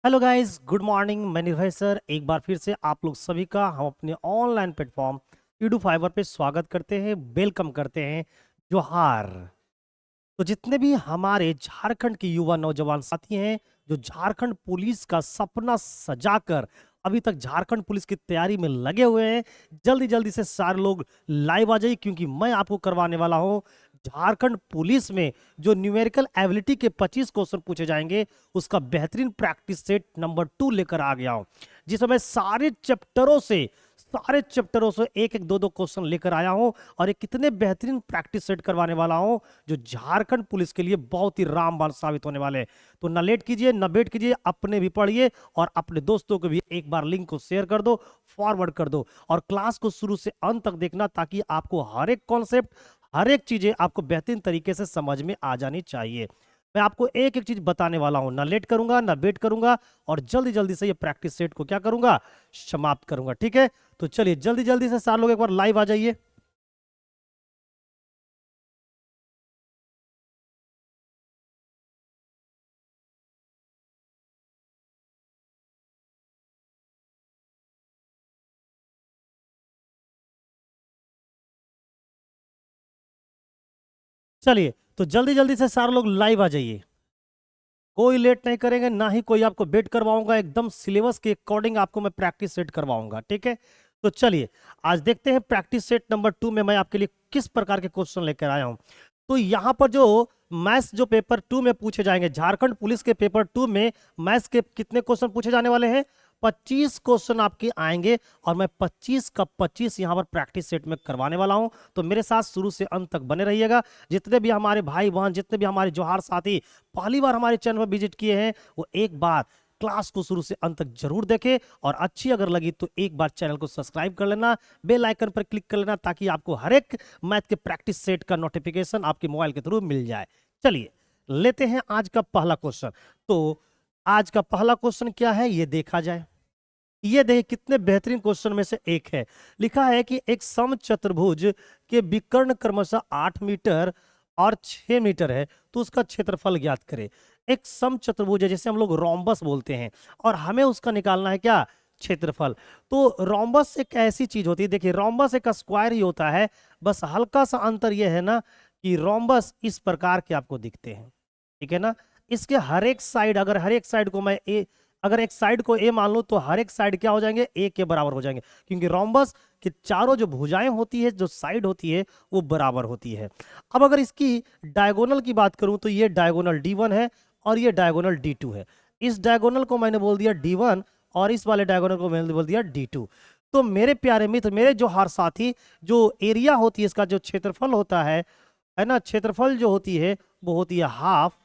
Hello guys, good morning. मैं निर्भय sir एक बार फिर से आप लोग सभी का हम अपने ऑनलाइन प्लेटफॉर्म यूट्यूब फाइवर पे स्वागत करते हैं, वेलकम करते हैं। जोहार। तो जितने भी हमारे झारखंड के युवा नौजवान साथी हैं जो झारखंड पुलिस का सपना सजाकर अभी तक झारखंड पुलिस की तैयारी में लगे हुए हैं, जल्दी जल्दी से सारे लोग लाइव आ जाइए, क्योंकि मैं आपको करवाने वाला हूं झारखंड पुलिस में जो न्यूमेरिकल एबिलिटी के 25 क्वेश्चन पूछे जाएंगे उसका बेहतरीन प्रैक्टिस सेट नंबर 2 लेकर आ गया हूं, जिसमें मैं सारे चैप्टरों से एक एक दो दो क्वेश्चन लेकर आया हूं और एक कितने बेहतरीन प्रैक्टिस सेट करवाने वाला हूं जो झारखंड पुलिस के लिए बहुत ही रामबाण साबित होने वाले हैं। तो ना लेट कीजिए, ना वेट कीजिए, अपने भी पढ़िए और अपने दोस्तों को भी एक बार लिंक को शेयर कर दो, फॉरवर्ड कर दो और क्लास को शुरू से अंत तक देखना, ताकि आपको हर एक कॉन्सेप्ट, हर एक चीजें आपको बेहतरीन तरीके से समझ में आ जानी चाहिए। मैं आपको एक एक चीज बताने वाला हूं, ना लेट करूंगा ना वेट करूंगा और जल्दी जल्दी से ये प्रैक्टिस सेट को क्या करूंगा, समाप्त करूंगा। ठीक है, तो चलिए जल्दी जल्दी से सारे लोग एक बार लाइव आ जाइए। चलिए तो जल्दी जल्दी से सारे लोग लाइव आ जाइए, कोई लेट नहीं करेंगे, ना ही कोई आपको वेट करवाऊंगा, एकदम सिलेबस के अकॉर्डिंग आपको मैं प्रैक्टिस सेट करवाऊंगा। ठीक है, तो चलिए आज देखते हैं प्रैक्टिस सेट नंबर 2 में मैं आपके लिए किस प्रकार के क्वेश्चन लेकर आया हूं। तो यहां पर जो मैथ्स जो पेपर 2 में पूछे जाएंगे, झारखंड पुलिस के पेपर 2 में मैथ्स के कितने क्वेश्चन पूछे जाने वाले हैं, 25 क्वेश्चन आपके आएंगे और मैं 25 का 25 यहां पर प्रैक्टिस सेट में करवाने वाला हूं। तो मेरे साथ शुरू से अंत तक बने रहिएगा। जितने भी हमारे भाई बहन, जितने भी हमारे जोहार साथी पहली बार हमारे चैनल पर विजिट किए हैं, वो एक बार क्लास को शुरू से अंत तक जरूर देखें और अच्छी अगर लगी तो एक बार चैनल को सब्सक्राइब कर लेना, बेल आइकन पर क्लिक कर लेना, ताकि आपको हर एक मैथ के प्रैक्टिस सेट का नोटिफिकेशन आपके मोबाइल के थ्रू मिल जाए। चलिए लेते हैं आज का पहला क्वेश्चन। तो आज का पहला क्वेश्चन क्या है ये देखा जाए। ये देखिए कितने बेहतरीन क्वेश्चन में से एक है। लिखा है कि एक समचतुर्भुज के विकर्ण क्रमशः 8 मीटर और 6 मीटर है, तो उसका क्षेत्रफल ज्ञात करें। एक समचतुर्भुज है, जैसे हम लोग रोम्बस बोलते हैं, और हमें उसका निकालना है क्या, क्षेत्रफल। तो रोम्बस एक ऐसी चीज होती है, देखिए रोम्बस एक स्क्वायर ही होता है, बस हल्का सा अंतर यह है ना कि रोम्बस इस प्रकार के आपको दिखते हैं। ठीक है ना, इसके हर एक साइड, अगर हर एक साइड को मैं ए, अगर एक साइड को ए मान लो तो हर एक साइड क्या हो जाएंगे, ए के बराबर हो जाएंगे, क्योंकि रोम्बस की चारों जो भुजाएं होती है, जो साइड होती है, वो बराबर होती है। अब अगर इसकी डायगोनल की बात करूं तो ये डायगोनल D1 है और ये डायगोनल D2 है। इस डायगोनल को मैंने बोल दिया D1 और इस वाले डायगोनल को मैंने बोल दिया D2। तो मेरे प्यारे मित्र, मेरे जो हर साथी, जो एरिया होती है, इसका जो क्षेत्रफल होता है ना, क्षेत्रफल जो होती है वो होती है half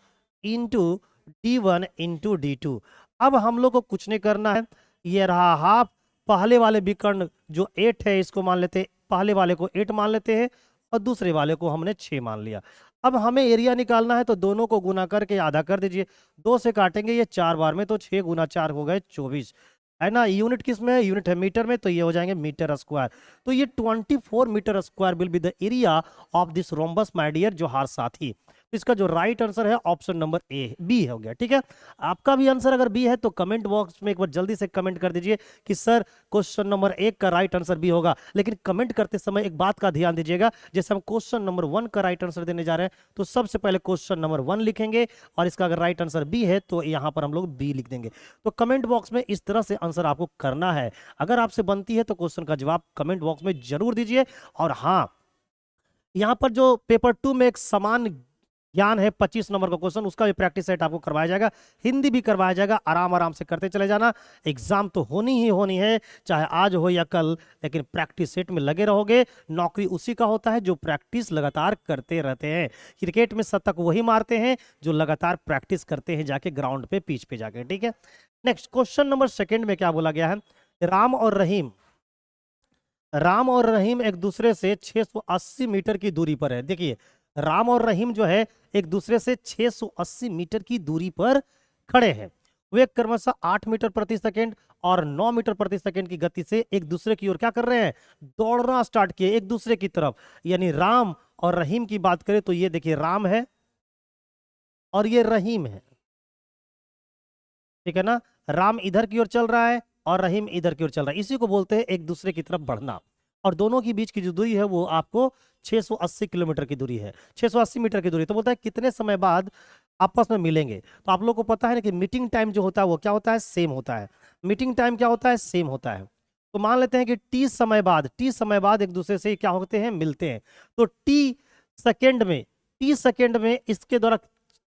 into D1 into D2। अब हम लोग को कुछ नहीं करना है, ये रहा हाफ, पहले वाले विकर्ण जो 8 है इसको मान लेते हैं, पहले वाले को 8 मान लेते हैं और दूसरे वाले को हमने 6 मान लिया। अब हमें एरिया निकालना है, तो दोनों को गुना करके आधा कर दीजिए, 2 से काटेंगे ये 4 बार में, तो 6 गुना 4 हो गए 24, है ना। यूनिट किस में है, यूनिट है मीटर में, तो ये हो जाएंगे मीटर स्क्वायर। तो ये 24 metre square will be the area of this rhombus my dear जोहार साथी। तो इसका जो राइट आंसर है ऑप्शन नंबर ए, बी हो गया। ठीक है, आपका भी आंसर अगर बी है तो कमेंट बॉक्स में एक बार जल्दी से कमेंट कर दीजिए कि सर क्वेश्चन नंबर 1 का राइट आंसर बी होगा। लेकिन कमेंट करते समय एक बात का ध्यान दीजिएगा, जैसे हम क्वेश्चन नंबर 1 का राइट आंसर देने जा रहे हैं तो सबसे पहले क्वेश्चन नंबर 1 लिखेंगे और इसका अगर राइट आंसर बी है तो यहां पर हम लोग बी लिख देंगे। तो कमेंट बॉक्स में इस तरह से आंसर आपको करना है। अगर आपसे बनती है तो क्वेश्चन का जवाब कमेंट बॉक्स में जरूर दीजिए। और हाँ, यहां पर जो पेपर 2 में एक समान ज्ञान है 25 नंबर का क्वेश्चन, उसका भी प्रैक्टिस सेट आपको करवाया जाएगा, हिंदी भी करवाया जाएगा, आराम आराम से करते चले जाना। एग्जाम तो होनी ही होनी है, चाहे आज हो या कल, लेकिन प्रैक्टिस सेट में लगे रहोगे। नौकरी उसी का होता है जो प्रैक्टिस लगातार करते रहते हैं। क्रिकेट में शतक वही मारते हैं जो लगातार प्रैक्टिस करते हैं जाके ग्राउंड पे, पिच पे जाके। ठीक है, नेक्स्ट क्वेश्चन नंबर 2 में क्या बोला गया है, राम और रहीम, राम और रहीम एक दूसरे से 680 मीटर की दूरी पर है। देखिए राम और रहीम जो है एक दूसरे से 680 मीटर की दूरी पर खड़े हैं। वे क्रमशः 8 मीटर प्रति सेकंड और 9 मीटर प्रति सेकंड की गति से एक दूसरे की ओर क्या कर रहे हैं, दौड़ना स्टार्ट किए एक दूसरे की तरफ। यानी राम और रहीम की बात करें तो ये देखिए राम है और ये रहीम है। ठीक है ना, राम इधर की ओर चल रहा है और रहीम इधर की ओर चल रहा है, इसी को बोलते हैं एक दूसरे की तरफ बढ़ना। और दोनों के बीच की जो दूरी है वो आपको 680 किलोमीटर की दूरी है, 680 मीटर की दूरी। तो बोलता है कितने समय बाद आपस में मिलेंगे। तो आप लोग को पता है ना कि मीटिंग टाइम जो होता है वो क्या होता है, सेम होता है। मीटिंग टाइम क्या होता है, सेम होता है। तो मान लेते हैं कि टी समय बाद एक दूसरे से क्या होते हैं, मिलते हैं। तो टी सेकेंड में इसके द्वारा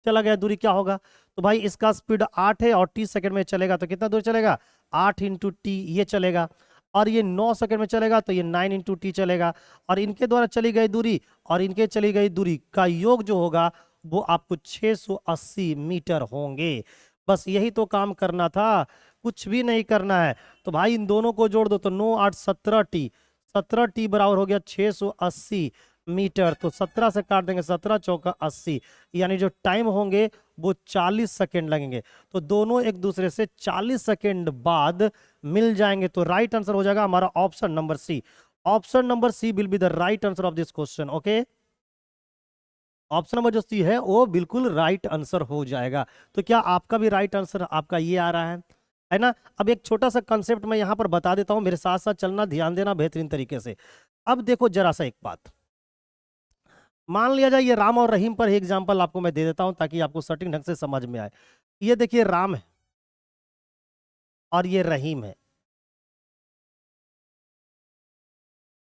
चला गया दूरी क्या होगा, तो भाई इसका स्पीड 8 है और टी सेकेंड में चलेगा तो कितना दूर चलेगा, 8 इंटू टी ये चलेगा। और ये 9 सेकेंड में चलेगा तो ये 9 इंटू टी चलेगा। और इनके द्वारा चली गई दूरी और इनके चली गई दूरी का योग जो होगा वो आपको 680 मीटर होंगे। बस यही तो काम करना था, कुछ भी नहीं करना है। तो भाई इन दोनों को जोड़ दो तो 9 8 17 टी, 17 टी बराबर हो गया 680 मीटर। तो 17 से काट देंगे, 17 चौका 80, यानी जो टाइम होंगे वो 40 सेकेंड लगेंगे। तो दोनों एक दूसरे से 40 सेकेंड बाद मिल जाएंगे। तो राइट आंसर हो जाएगा हमारा option number C. Option number C will be the right answer of this question. Okay, option number जो सी है वो बिल्कुल राइट आंसर हो जाएगा। तो क्या आपका भी राइट आंसर आपका ये आ रहा है ना। अब एक छोटा सा कंसेप्ट मैं यहां पर बता देता हूं, मेरे साथ साथ चलना, ध्यान देना बेहतरीन तरीके से। अब देखो जरा सा एक बात, मान लिया जाए ये राम और रहीम पर एग्जांपल आपको मैं दे देता हूं ताकि आपको सटीक ढंग से समझ में आए। ये देखिए राम है और ये रहीम है,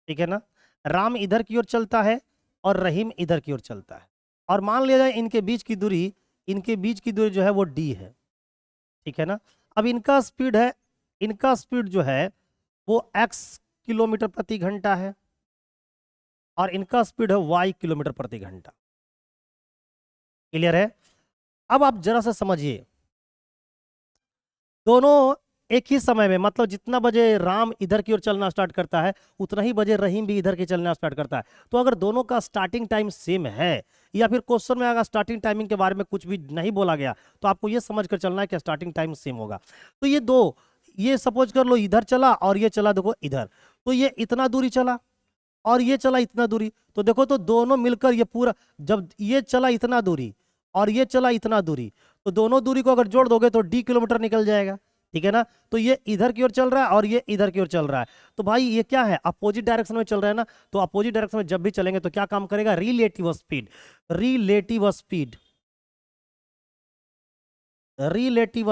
ठीक है ना। राम इधर की ओर चलता है और रहीम इधर की ओर चलता है। और मान लिया जाए इनके बीच की दूरी जो है वो डी है, ठीक है ना। अब इनका स्पीड जो है वो x किलोमीटर प्रति घंटा है और इनका स्पीड है y किलोमीटर प्रति घंटा। क्लियर है। अब आप जरा सा समझिए, दोनों एक ही समय में, मतलब जितना बजे राम इधर की ओर चलना स्टार्ट करता है उतना ही बजे रहीम भी इधर की चलना स्टार्ट करता है। तो अगर दोनों का स्टार्टिंग टाइम सेम है, या फिर क्वेश्चन में अगर स्टार्टिंग टाइमिंग के बारे में कुछ भी नहीं बोला गया तो आपको ये समझ कर चलना है कि स्टार्टिंग टाइम सेम होगा। तो ये सपोज कर लो इधर चला और ये चला देखो इधर, तो ये इतना दूरी चला और ये चला इतना दूरी। तो देखो तो दोनों मिलकर ये पूरा, जब ये चला इतना दूरी और ये चला इतना दूरी, तो दोनों दूरी को अगर जोड़ दोगे तो डी किलोमीटर निकल जाएगा, ठीक है ना। तो ये इधर की ओर चल रहा है और ये इधर की ओर चल रहा है। तो भाई ये क्या है, अपोजिट डायरेक्शन में चल रहा है ना। तो अपोजिट डायरेक्शन में जब भी चलेंगे तो क्या काम करेगा, रिलेटिव स्पीड। रिलेटिव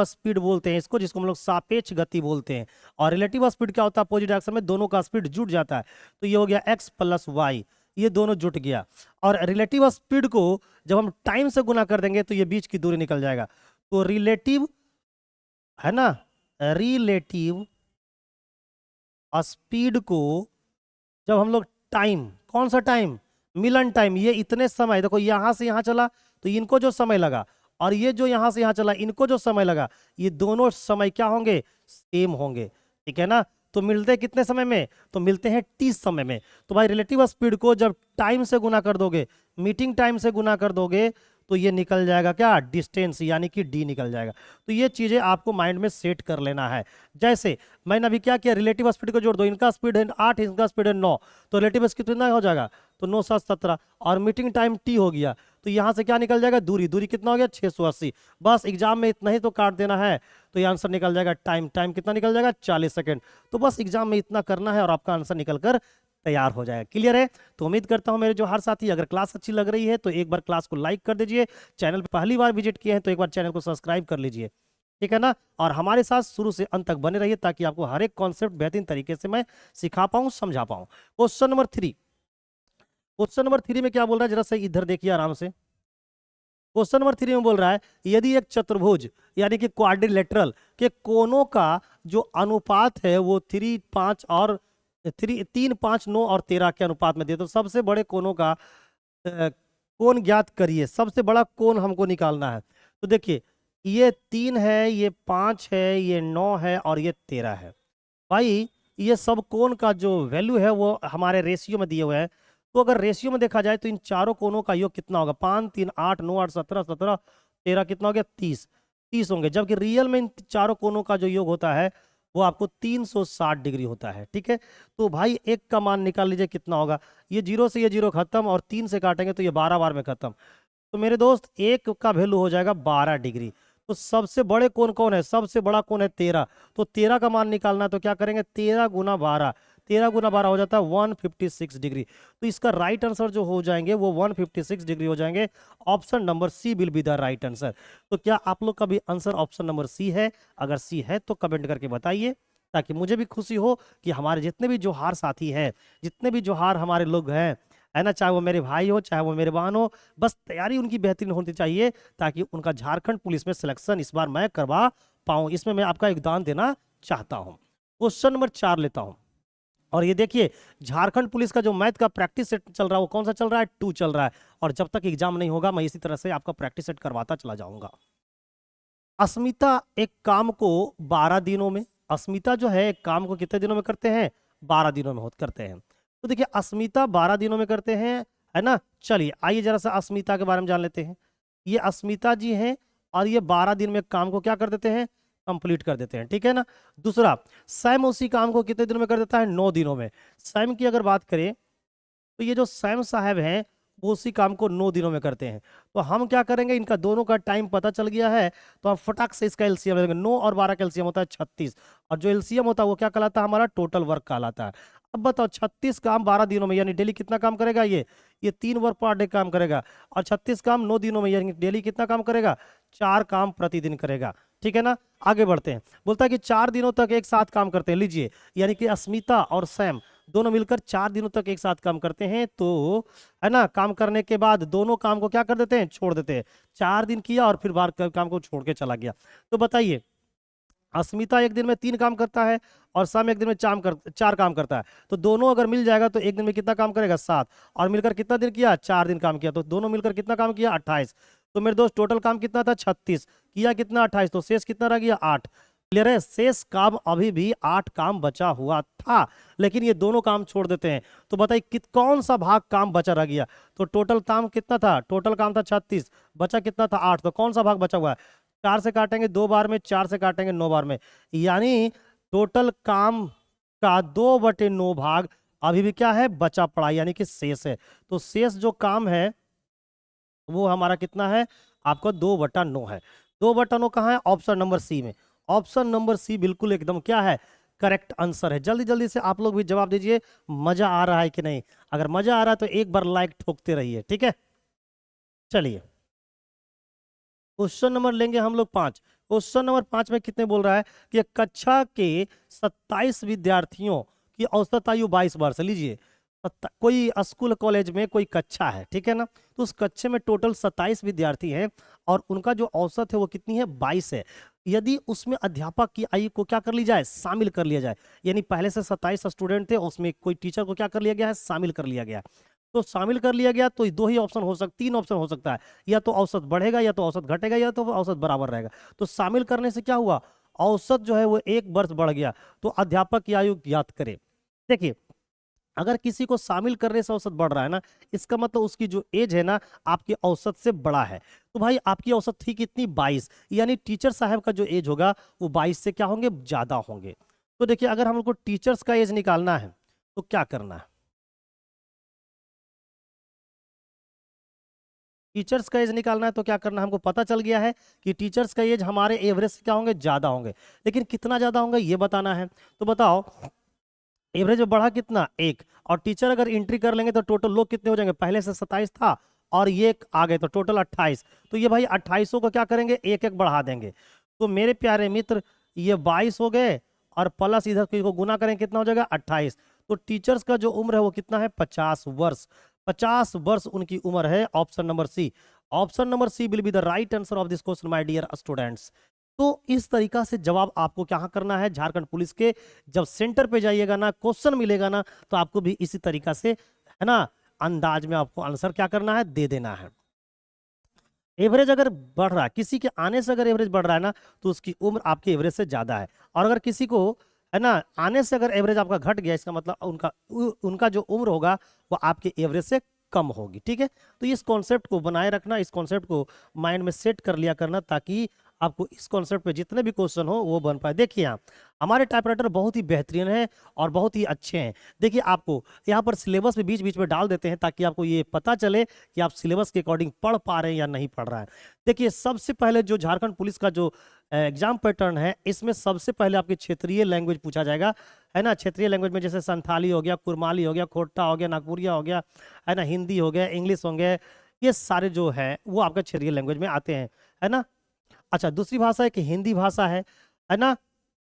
स्पीड बोलते हैं इसको, जिसको हम लोग सापेक्ष गति बोलते हैं। और रिलेटिव स्पीड क्या होता है, अपोजिट डायरेक्शन में दोनों का स्पीड जुट जाता है। तो ये हो गया x प्लस वाई, ये दोनों जुट गया। और रिलेटिव स्पीड को जब हम टाइम से गुना कर देंगे तो ये बीच की दूरी निकल जाएगा। तो रिलेटिव है ना, रिलेटिव स्पीड को जब हम लोग टाइम, कौन सा टाइम, मिलन टाइम, ये इतने समय, देखो यहां से यहां चला तो इनको जो समय लगा और ये जो यहां से यहां चला इनको जो समय लगा, ये दोनों समय क्या होंगे, सेम होंगे, ठीक है ना। तो मिलते हैं कितने समय में, तो मिलते हैं टी समय में। तो भाई रिलेटिव स्पीड को जब टाइम से गुना कर दोगे, मीटिंग टाइम से गुना कर दोगे, तो ये निकल जाएगा क्या, डिस्टेंस, यानी कि डी निकल जाएगा। तो ये चीजें आपको माइंड में सेट कर लेना है। जैसे मैंने अभी क्या किया, रिलेटिव स्पीड को जोड़ दो, इनका स्पीड है 8, इनका स्पीड है 9, तो रिलेटिव स्पीड कितना हो जाएगा, तो 9 7 17, और मीटिंग टाइम टी हो गया। तो यहाँ से क्या निकल जाएगा, दूरी कितना हो गया, 680। बस एग्जाम में इतना ही तो काट देना है, तो ये आंसर निकल जाएगा। टाइम कितना निकल जाएगा, 40 सेकेंड। तो बस एग्जाम में इतना करना है और आपका आंसर निकल कर तैयार हो जाएगा। क्लियर है। तो उम्मीद करता हूं मेरे जो हर साथी, अगर क्लास अच्छी लग रही है तो एक बार क्लास को लाइक कर दीजिए, चैनल पर पहली बार विजिट किए हैं तो एक बार चैनल को सब्सक्राइब कर लीजिए, ठीक है ना। और हमारे साथ शुरू से अंत तक बने रहिए ताकि आपको हर एक कॉन्सेप्ट बेहतरीन तरीके से मैं सिखा पाऊं, समझा पाऊं। क्वेश्चन नंबर 3 में क्या बोल रहा है, जरा से इधर देखिए आराम से। क्वेश्चन नंबर 3 में बोल रहा है, यदि एक चतुर्भुज यानी कि क्वाड्रिलेटरल के कोनों का जो अनुपात है वो 3 5 और 3 5 9 और 13 के अनुपात में दे, तो सबसे बड़े कोनों का कोण ज्ञात करिए। सबसे बड़ा कोण हमको निकालना है। तो देखिए ये 3 है, ये 5 है, ये 9 है और ये 13 है। भाई ये सब कोण का जो वैल्यू है वो हमारे रेशियो में दिए हुए हैं। तो अगर रेशियो में देखा जाए तो इन चारों कोनों का योग कितना होगा, 5 3 8 9 8 17 17 13 कितना हो गया, 30 होंगे। जबकि रियल में इन चारों कोनों का जो योग होता है वो आपको 360 डिग्री होता है, ठीक है। तो भाई एक का मान निकाल लीजिए कितना होगा, ये 0 से ये 0 खत्म और 3 से काटेंगे तो ये 12 बार में खत्म। तो मेरे दोस्त एक का वैल्यू हो जाएगा 12 डिग्री। तो सबसे बड़े कौन कौन है, सबसे बड़ा कौन है 13, तो 13 का मान निकालना है, तो क्या करेंगे 13 गुना 12, 13 गुना 12 हो जाता है 156 डिग्री। तो इसका राइट आंसर जो हो जाएंगे वो 156 डिग्री हो जाएंगे। Option number C will be the right answer. तो क्या आप लोग का भी आंसर ऑप्शन नंबर सी है? अगर सी है तो कमेंट करके बताइए, ताकि मुझे भी खुशी हो कि हमारे जितने भी जोहार साथी हैं, जितने भी जोहार हमारे लोग हैं, है ना, चाहे वो मेरे भाई हो चाहे वो मेरे बहन हो, बस तैयारी उनकी बेहतरीन होनी चाहिए, ताकि उनका झारखंड पुलिस में सिलेक्शन इस बार मैं करवा पाऊं। इसमें मैं आपका योगदान देना चाहता हूं। क्वेश्चन नंबर 4 लेता हूं, और ये देखिए झारखंड पुलिस का जो मैथ का प्रैक्टिस सेट चल रहा है वो कौन सा चल रहा है, 2 चल रहा है। और जब तक एग्जाम नहीं होगा मैं इसी तरह से आपका प्रैक्टिस सेट करवाता चला जाऊंगा। अस्मिता एक काम को 12 दिनों में, अस्मिता जो है एक काम को कितने दिनों में करते हैं, 12 दिनों में करते हैं। तो देखिए अस्मिता 12 दिनों में करते हैं, है ना। चलिए आइए जरा सा अस्मिता के बारे में जान लेते हैं। ये अस्मिता जी हैं और ये 12 दिन में काम को क्या कर देते हैं, कंप्लीट कर देते हैं, ठीक है ना। दूसरा, सैम उसी काम को कितने दिनों में कर देता है, 9 दिनों में। सैम की अगर बात करें तो ये जो सैम साहब हैं वो उसी काम को 9 दिनों में करते हैं। तो हम क्या करेंगे, इनका दोनों का टाइम पता चल गया है, तो हम फटाक से इसका एलसीएम लेंगे। 9 और 12 का एलसीएम होता है 36, और जो एलसीएम होता है वो क्या कहलाता है, हमारा टोटल वर्क कहलाता है। अब बताओ 36 काम 12 दिनों में, यानी डेली कितना काम करेगा, ये 3 वर्क पर डे काम करेगा। और 36 काम 9 दिनों में, यानी डेली कितना काम करेगा, 4 काम प्रतिदिन करेगा, ठीक है ना। आगे बढ़ते हैं, बोलता है कि 4 दिनों तक एक साथ काम करते हैं। लीजिए, यानी कि अस्मिता और सैम दोनों मिलकर 4 दिनों तक एक साथ काम करते हैं। तो है ना, काम करने के बाद दोनों काम को क्या कर देते हैं, छोड़ देते हैं। 4 दिन किया और फिर बार काम को छोड़ के चला गया। तो बताइए, अस्मिता एक दिन में 3 काम करता है और सैम एक दिन में 4 काम करता है। तो दोनों अगर मिल जाएगा तो एक दिन में कितना काम करेगा, 7, और मिलकर कितना दिन किया, 4 दिन काम किया। तो दोनों मिलकर कितना काम किया, 28। तो मेरे दोस्त टोटल काम कितना था, 36, किया कितना 28, तो शेष कितना रह गया, 8। क्लियर है, शेष काम अभी भी 8 काम बचा हुआ था, लेकिन ये दोनों काम छोड़ देते हैं। तो बताइए कौन सा भाग काम बचा रह गया। तो टोटल काम कितना था, टोटल काम था 36, बचा कितना था, 8। तो कौन सा भाग बचा हुआ है, 4 से काटेंगे 2 बार में, 4 से काटेंगे 9 बार में, यानी टोटल काम का 2/9 भाग अभी भी क्या है, बचा पड़ा, यानी कि शेष है। तो शेष जो काम है वो हमारा कितना है, आपका 2/9 है। 2/9 कहाँ है, ऑप्शन नंबर सी में। ऑप्शन नंबर सी बिल्कुल एकदम क्या है, करेक्ट आंसर है। जल्दी जल्दी से आप लोग भी जवाब दीजिए, मजा आ रहा है कि नहीं। अगर मजा आ रहा है तो एक बार लाइक ठोकते रहिए, ठीक है। चलिए क्वेश्चन नंबर लेंगे हम लोग 5। क्वेश्चन नंबर 5 में कितने बोल रहा है कि कक्षा के 27 विद्यार्थियों की औसत आयु 22 वर्ष। लीजिए, कोई स्कूल कॉलेज में कोई कक्षा है, ठीक है ना। तो उस कक्षे में टोटल 27 विद्यार्थी हैं और उनका जो औसत है वो कितनी है, 22 है। यदि उसमें अध्यापक की आयु को क्या कर ली जाए, शामिल कर लिया जाए, यानी पहले से 27 स्टूडेंट थे, उसमें कोई टीचर को क्या कर लिया गया है, शामिल कर लिया गया। तो शामिल कर लिया गया तो 2 ही ऑप्शन हो सकता, 3 ऑप्शन हो सकता है, या तो औसत बढ़ेगा, या तो औसत घटेगा, या तो औसत बराबर रहेगा। तो शामिल करने से क्या हुआ, औसत जो है वो 1 वर्ष बढ़ गया। तो अध्यापक की आयु ज्ञात करें। देखिए, अगर किसी को शामिल करने से औसत बढ़ रहा है ना, इसका मतलब उसकी जो एज है ना आपकी औसत से बड़ा है। तो भाई आपकी औसत थी कितनी, 22, यानी टीचर साहब का जो एज होगा वो 22 से क्या होंगे, ज्यादा होंगे। तो देखिए, अगर हम लोग को टीचर्स का एज निकालना है तो क्या करना है, टीचर्स का एज निकालना है तो क्या करना है, हमको पता चल गया है कि टीचर्स का एज हमारे एवरेज से क्या होंगे, ज्यादा होंगे। लेकिन कितना ज्यादा होंगे ये बताना है। तो बताओ, एवरेज में बढ़ा कितना, 1, और टीचर अगर एंट्री कर लेंगे तो टोटल लोग कितने हो जाएंगे, पहले से 27 था और ये आ गए तो टोटल 28। तो ये भाई 28 को क्या करेंगे, एक एक बढ़ा देंगे। तो मेरे प्यारे मित्र, ये 22 हो गए और प्लस इधर को गुना करें कितना हो जाएगा, 28। तो टीचर्स का जो उम्र है वो कितना है, 50 वर्ष। 50 वर्ष उनकी उम्र है। Option number C, option number C will be the right answer of this question my dear students. तो इस तरीका से जवाब आपको क्या करना है, झारखंड पुलिस के जब सेंटर पे जाइएगा ना, क्वेश्चन मिलेगा ना, तो आपको भी इसी तरीका से, है ना, अंदाज में आपको आंसर क्या करना है, दे देना है। एवरेज अगर बढ़ रहा है, किसी के आने से अगर एवरेज बढ़ रहा है ना, तो उसकी उम्र आपके एवरेज से ज्यादा है। और अगर किसी को, है ना, आने से अगर एवरेज आपका घट गया, इसका मतलब उनका जो उम्र होगा वो आपके एवरेज से कम होगी, ठीक है। तो इस कॉन्सेप्ट को बनाए रखना, इस कॉन्सेप्ट को माइंड में सेट कर लिया करना, ताकि आपको इस कॉन्सेप्ट पे जितने भी क्वेश्चन हो वो बन पाए। देखिए यहाँ हमारे टाइपराइटर बहुत ही बेहतरीन है और बहुत ही अच्छे हैं। देखिए आपको यहाँ पर सिलेबस भी बीच बीच में डाल देते हैं ताकि आपको ये पता चले कि आप सिलेबस के अकॉर्डिंग पढ़ पा रहे हैं या नहीं पढ़ रहा है। देखिए सबसे पहले जो झारखंड पुलिस का जो एग्जाम पैटर्न है, इसमें सबसे पहले आपकी क्षेत्रीय लैंग्वेज पूछा जाएगा, है ना। क्षेत्रीय लैंग्वेज में जैसे संथाली हो गया, कुरमाली हो गया, खोटा हो गया, नागपुरिया हो गया, है ना, हिंदी हो गया, इंग्लिश हो गया, ये सारे जो है वो आपका क्षेत्रीय लैंग्वेज में आते हैं, है ना। अच्छा, दूसरी भाषा है कि हिंदी भाषा है ना।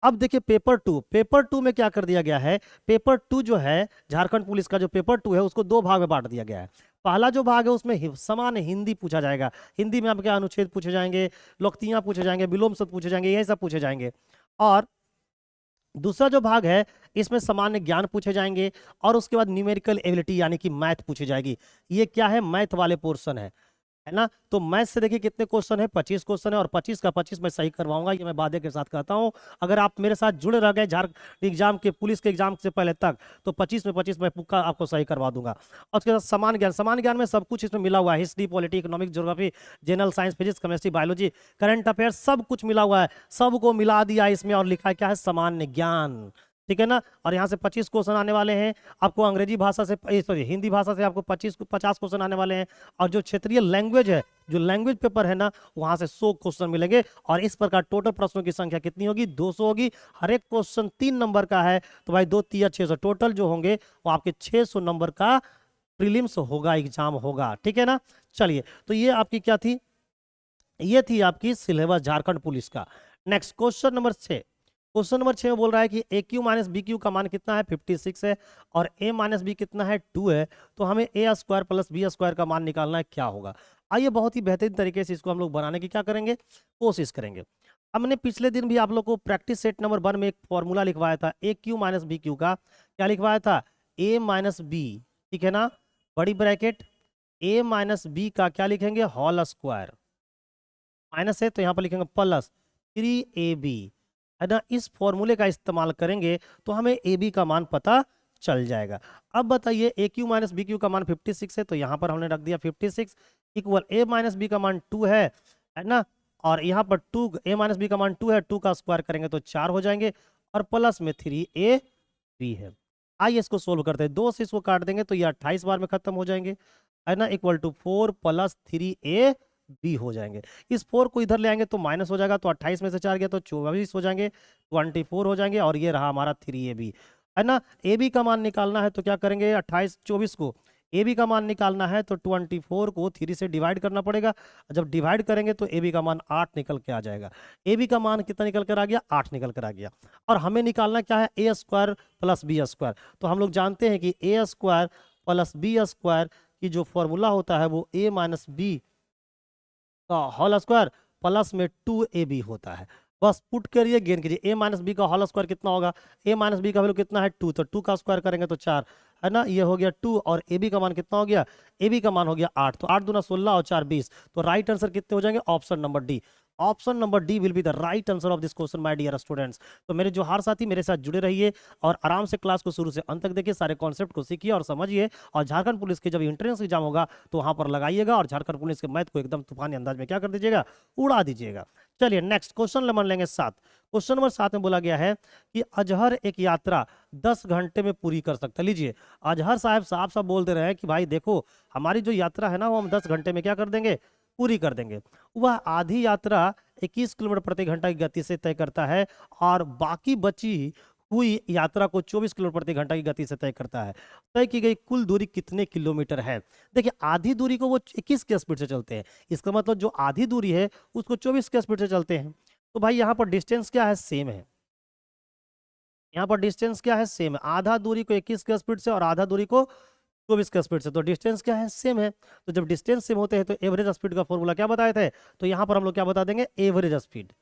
अब देखिए पेपर टू में क्या कर दिया गया है, पेपर टू जो है झारखंड पुलिस का जो पेपर टू है उसको दो भाग में बांट दिया गया है। पहला जो भाग है उसमें सामान्य हिंदी पूछा जाएगा, हिंदी में आपके अनुच्छेद पूछे जाएंगे, लोकतियां पूछे जाएंगे, विलोम शब्द पूछे जाएंगे, यही सब पूछे जाएंगे। और दूसरा जो भाग है इसमें सामान्य ज्ञान पूछे जाएंगे और उसके बाद न्यूमेरिकल एबिलिटी यानी कि मैथ पूछी जाएगी। ये क्या है, मैथ वाले पोर्शन है ना। तो मैथ से देखिए कितने क्वेश्चन है, 25 क्वेश्चन है और 25 का 25 मैं सही करवाऊंगा, ये मैं वादे के साथ कहता हूं। अगर आप मेरे साथ जुड़े रह गए झारखंड एग्जाम के, पुलिस के एग्जाम से पहले तक, तो 25 में 25 मैं पुक्का आपको सही करवा दूंगा। और उसके बाद समान ज्ञान में सब कुछ इसमें मिला हुआ है, history, polity, economic, geography, general science, physics, chemistry, biology, current affairs, सब कुछ मिला हुआ है, सबको मिला दिया इसमें और लिखा है क्या है, सामान्य ज्ञान, ठीक है ना। और यहाँ से 25 क्वेश्चन आने वाले हैं आपको, अंग्रेजी भाषा से सॉरी हिंदी भाषा से आपको 50 क्वेश्चन आने वाले हैं। और जो क्षेत्रीय लैंग्वेज है, जो लैंग्वेज पेपर है ना, वहां से 100 क्वेश्चन मिलेंगे। और इस प्रकार टोटल प्रश्नों की संख्या कितनी होगी, 200 होगी। हर एक क्वेश्चन 3 नंबर का है, तो भाई 2 3 600, टोटल जो होंगे वो आपके 600 नंबर का प्रीलिम्स होगा, एग्जाम होगा, ठीक है ना। चलिए, तो ये आपकी क्या थी, ये थी आपकी सिलेबस झारखंड पुलिस का। Next question number 6, question number 6 में बोल रहा है कि ए क्यू माइनस बी क्यू का मान कितना है, 56 है, और ए माइनस बी कितना है, 2 है। तो हमें ए स्क्वायर प्लस बी स्क्वायर का मान निकालना है, क्या होगा। आइए बहुत ही बेहतरीन तरीके से इसको हम लोग बनाने की क्या करेंगे, कोशिश करेंगे। हमने पिछले दिन भी आप लोग को प्रैक्टिस सेट नंबर 1 में एक फॉर्मूला लिखवाया था ए क्यू माइनस बी क्यू का, क्या लिखवाया था, ए माइनस बी, ठीक है ना, बड़ी ब्रैकेट ए माइनस बी का क्या लिखेंगे, होल स्क्वायर, माइनस है तो यहाँ पर लिखेंगे प्लस 3ab, है ना। इस फॉर्मूले का इस्तेमाल करेंगे तो हमें ए बी का मान पता चल जाएगा। अब बताइए ए क्यू माइनस बी क्यू का मान 56 है, तो यहाँ पर हमने रख दिया 56 इक्वल ए माइनस बी का मान 2 है ना। और यहाँ पर 2 ए माइनस बी का मान 2 है, 2 का स्क्वायर करेंगे तो 4 हो जाएंगे, और प्लस में 3ab है। आइए इसको सोल्व करते हैं, 2 से इसको काट देंगे तो ये 28 बार में खत्म हो जाएंगे, है ना, इक्वल टू 4 प्लस 3ab हो जाएंगे। इस 4 को इधर ले आएंगे तो माइनस हो जाएगा, तो 28 में से 4 गया तो 24 हो जाएंगे, 24 हो जाएंगे, और ये रहा हमारा 3ab, है ना। ए बी का मान निकालना है तो क्या करेंगे, 28 24 को ए बी का मान निकालना है तो 24 को 3 से डिवाइड करना पड़ेगा। जब डिवाइड करेंगे तो ए बी का मान 8 निकल के आ जाएगा। ए बी का मान कितना निकल कर आ गया, 8 निकल कर आ गया। और हमें निकालना क्या है, ए स्क्वायर प्लस बी स्क्वायर। तो हम लोग जानते हैं कि ए स्क्वायर प्लस बी स्क्वायर की जो फॉर्मूला होता है वो ए माइनस बी का होल स्क्वायर प्लस में 2ab होता है। बस पुट करिए, गेन कीजिए, ए माइनस बी का होल स्क्वायर कितना होगा, ए माइनस बी का वैल्यू कितना है 2, तो 2 का स्क्वायर करेंगे तो 4, है ना, ये हो गया 2, और ए बी का मान कितना हो गया, ए बी का मान हो गया 8, तो 8 दूना 16 और 4 20, तो राइट आंसर कितने हो जाएंगे, option number D. Option number D will be the right answer of this question my dear students. तो मेरे जो हर साथी मेरे साथ जुड़े रहिए और आराम से क्लास को शुरू से अंत तक देखिए, सारे कॉन्सेप्ट को सीखिए और समझिए, और झारखंड पुलिस के जब एंट्रेंस एग्जाम होगा तो वहां पर लगाइएगा और झारखंड पुलिस के मैथ को एकदम तूफानी अंदाज में क्या कर दीजिएगा, उड़ा दीजिएगा। चलिए नेक्स्ट क्वेश्चन नंबर लेंगे 7। क्वेश्चन नंबर 7 में बोला गया है कि अजहर एक यात्रा 10 घंटे में पूरी कर सकता है। लीजिए, अजहर साहब साफ साफ बोल दे रहे हैं कि भाई देखो, हमारी जो यात्रा है ना वो हम 10 घंटे में क्या कर देंगे, पूरी कर देंगे। वह आधी यात्रा 21 किलोमीटर प्रति घंटा की गति से तय करता है और बाकी बची हुई यात्रा को 24 किलोमीटर प्रति घंटा की गति से तय करता है। तय की गई कुल दूरी कितने किलोमीटर है। देखिए, आधी दूरी को वो 21 के स्पीड से चलते हैं, इसका मतलब जो आधी दूरी है उसको 24 के स्पीड से चलते हैं। तो भाई यहाँ पर डिस्टेंस क्या है, सेम है। यहाँ पर डिस्टेंस क्या है, सेम है। आधा दूरी को 21 के स्पीड से और आधा दूरी को 24 के स्पीड से, तो डिस्टेंस क्या है, सेम है। तो जब डिस्टेंस सेम होते हैं तो एवरेज स्पीड का फॉर्मूला क्या बताए थे, तो यहाँ पर हम लोग क्या बता देंगे, एवरेज स्पीड।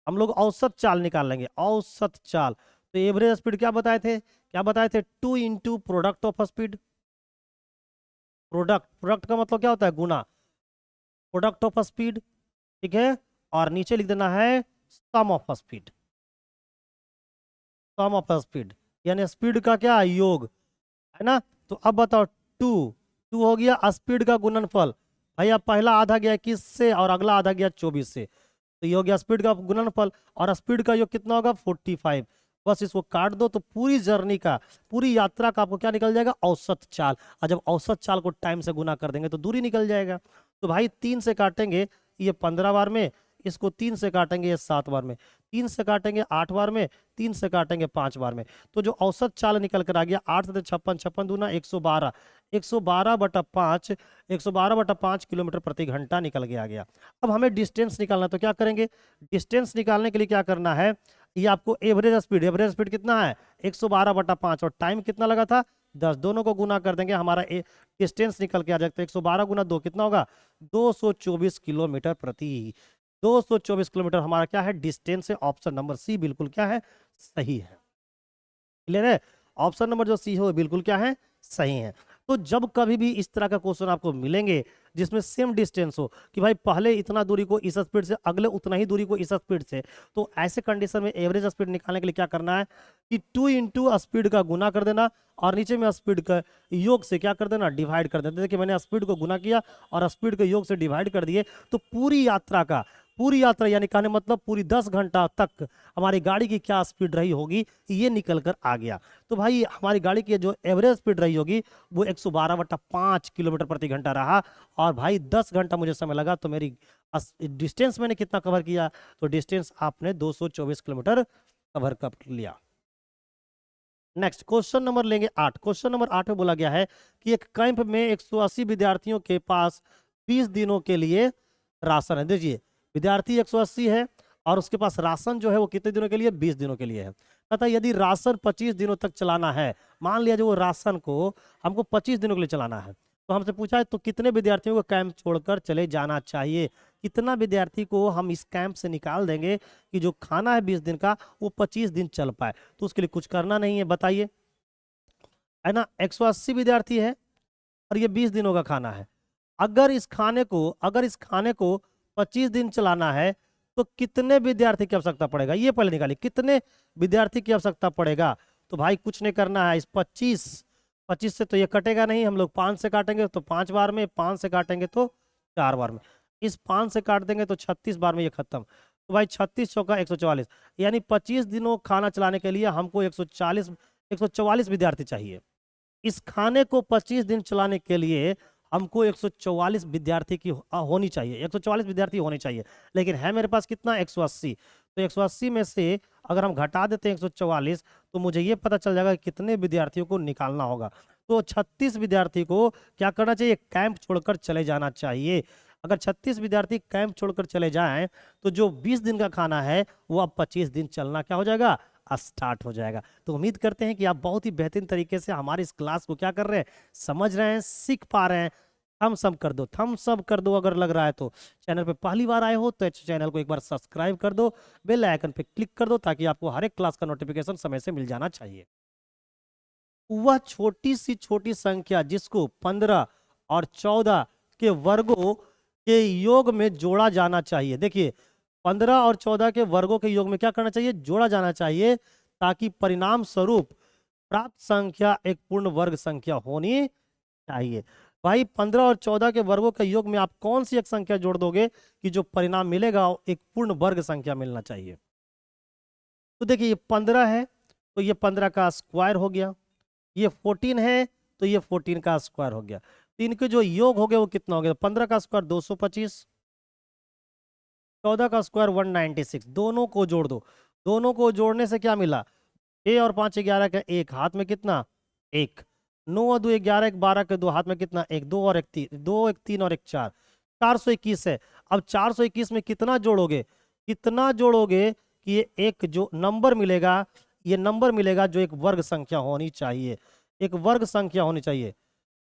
हम लोग औसत चाल निकाल लेंगे, औसत चाल। तो एवरेज स्पीड क्या बताए थे, क्या बताए थे, 2 into product of speed. Product का मतलब क्या होता है, गुना, प्रोडक्ट ऑफ स्पीड, ठीक है। और नीचे लिख देना है sum of speed, sum of speed यानी स्पीड का क्या योग, है ना। तो अब बताओ, 2 हो गया स्पीड का गुणनफल। भैया पहला आधा गया 21 से और अगला आधा गया 24 से, तो ये हो गया स्पीड का गुणनफल, और स्पीड का योग कितना होगा 45। बस इसको काट दो तो पूरी जर्नी का, पूरी यात्रा का आपको क्या निकल जाएगा, औसत चाल। और जब औसत चाल को टाइम से गुना कर देंगे तो दूरी निकल जाएगा। तो भाई 3 से काटेंगे ये 15 बार में, इसको 3 से काटेंगे ये 7 बार में, 3 से काटेंगे 8 बार में, 3 से काटेंगे 5 बार में। तो जो औसत चाल निकल कर आ गया 8 से 56, 56 दूना 112, 112/5, 112/5 किलोमीटर प्रति घंटा निकल के आ गया। अब हमें डिस्टेंस निकालना, तो क्या करेंगे, डिस्टेंस निकालने के लिए क्या करना है, ये आपको एवरेज स्पीड कितना है 112/5, और टाइम कितना लगा था 10, दोनों को गुना कर देंगे, हमारा डिस्टेंस निकल के आ जाएगा। 112 गुना 2 कितना होगा 224 किलोमीटर प्रति, 224 किलोमीटर हमारा क्या है डिस्टेंस है। ऑप्शन नंबर सी बिल्कुल क्या है, सही है। क्लियर है, ऑप्शन नंबर जो सी हो बिल्कुल क्या है, सही है। तो जब कभी भी इस तरह का क्वेश्चन आपको मिलेंगे जिसमें सेम डिस्टेंस हो कि भाई पहले इतना दूरी को इस स्पीड से, अगले उतना ही दूरी को इस स्पीड से, तो ऐसे कंडीशन में एवरेज स्पीड निकालने के लिए क्या करना है कि 2 इंटू स्पीड का गुना कर देना, और नीचे में स्पीड का योग से क्या कर देना, डिवाइड कर देना। देखिए मैंने स्पीड को गुना किया और स्पीड के योग से डिवाइड कर दिए, तो पूरी यात्रा यानी कहने मतलब पूरी 10 घंटा तक हमारी गाड़ी की क्या स्पीड रही होगी ये निकल कर आ गया। तो भाई हमारी गाड़ी की जो एवरेज स्पीड रही होगी वो 112/5 किलोमीटर प्रति घंटा रहा, और भाई 10 घंटा मुझे समय लगा, तो मेरी डिस्टेंस मैंने कितना कवर किया, तो डिस्टेंस आपने 224 किलोमीटर कवर कर लिया। नेक्स्ट क्वेश्चन नंबर लेंगे 8। क्वेश्चन नंबर 8 में बोला गया है कि एक कैंप में 180 विद्यार्थियों के पास 20 दिनों के लिए राशन है। देखिए विद्यार्थी 180 है और उसके पास राशन जो है वो कितने दिनों के लिए, 20 दिनों के लिए है। पता यदि राशन 25 दिनों तक चलाना है, मान लिया जो वो राशन को हमको 25 दिनों के लिए चलाना है, तो हमसे पूछा है तो कितने विद्यार्थियों को कैंप छोड़कर चले जाना चाहिए, कितना विद्यार्थी को हम इस कैंप से निकाल देंगे कि जो खाना है 20 दिन का वो 25 दिन चल पाए। तो उसके लिए कुछ करना नहीं है, बताइए, है ना। 180 विद्यार्थी है और ये 20 दिनों का खाना है। अगर इस खाने को 25 दिन चलाना है तो कितने विद्यार्थी की आवश्यकता पड़ेगा, ये पहले निकालिए, कितने विद्यार्थी की आवश्यकता पड़ेगा। तो भाई कुछ नहीं करना है, इस 25 से तो ये कटेगा नहीं, हम लोग 5 से काटेंगे तो 5 बार में, 5 से काटेंगे तो 4 बार में, इस 5 से काट देंगे तो 36 बार में ये खत्म। तो भाई 36 चौका 144, यानी 25 दिनों खाना चलाने के लिए हमको 144 विद्यार्थी चाहिए। इस खाने को 25 दिन चलाने के लिए हमको 144 विद्यार्थी की होनी चाहिए, 144 विद्यार्थी होने चाहिए, लेकिन है मेरे पास कितना 180। तो 180 में से अगर हम घटा देते हैं 144, तो मुझे ये पता चल जाएगा कि कितने विद्यार्थियों को निकालना होगा। तो 36 विद्यार्थी को क्या करना चाहिए, कैंप छोड़कर चले जाना चाहिए। अगर 36 विद्यार्थी कैंप छोड़कर चले जाएं तो जो 20 दिन का खाना है वो अब 25 दिन चलना क्या हो जाएगा, स्टार्ट हो जाएगा। तो उम्मीद करते हैं कि आप बहुत ही बेहतरीन तरीके से हमारी इस क्लास को क्या कर रहे हैं, समझ रहे हैं, सीख पा रहे हैं। थम्स अप कर दो अगर लग रहा है तो। चैनल पे पहली बार आए हो तो चैनल को एक बार सब्सक्राइब कर दो, बेल आइकन पे क्लिक कर दो ताकि आपको हर एक क्लास का नोटिफिकेशन समय से मिल जाना चाहिए। वह छोटी सी छोटी संख्या जिसको 15 और 14 के वर्गों के योग में जोड़ा जाना चाहिए। देखिए 15 और 14 के वर्गों के योग में क्या करना चाहिए, जोड़ा जाना चाहिए, ताकि परिणाम स्वरूप प्राप्त संख्या एक पूर्ण वर्ग संख्या होनी चाहिए। भाई 15 और 14 के वर्गों के योग में आप कौन सी एक संख्या जोड़ दोगे कि जो परिणाम मिलेगा एक पूर्ण वर्ग संख्या मिलना चाहिए। तो देखिए ये 15 है तो ये 15 का स्क्वायर हो गया, ये 14 है तो ये 14 का स्क्वायर हो गया। तो इनके जो योग हो गए वो कितना हो गया, 15 का स्क्वायर 225, 14 का स्क्वायर 196, दोनों को जोड़ दो। दोनों को जोड़ने से क्या मिला, 6 और 5 11 का एक, हाथ में कितना 1, 9 और 2 11, 1 12 के 2, हाथ में कितना 1, 2 और 1 3, 2 1 3 और 1 4, 421 है। अब 421 में कितना जोड़ोगे, कि ये एक जो नंबर मिलेगा, ये नंबर मिलेगा जो एक वर्ग संख्या होनी चाहिए, एक वर्ग संख्या होनी चाहिए।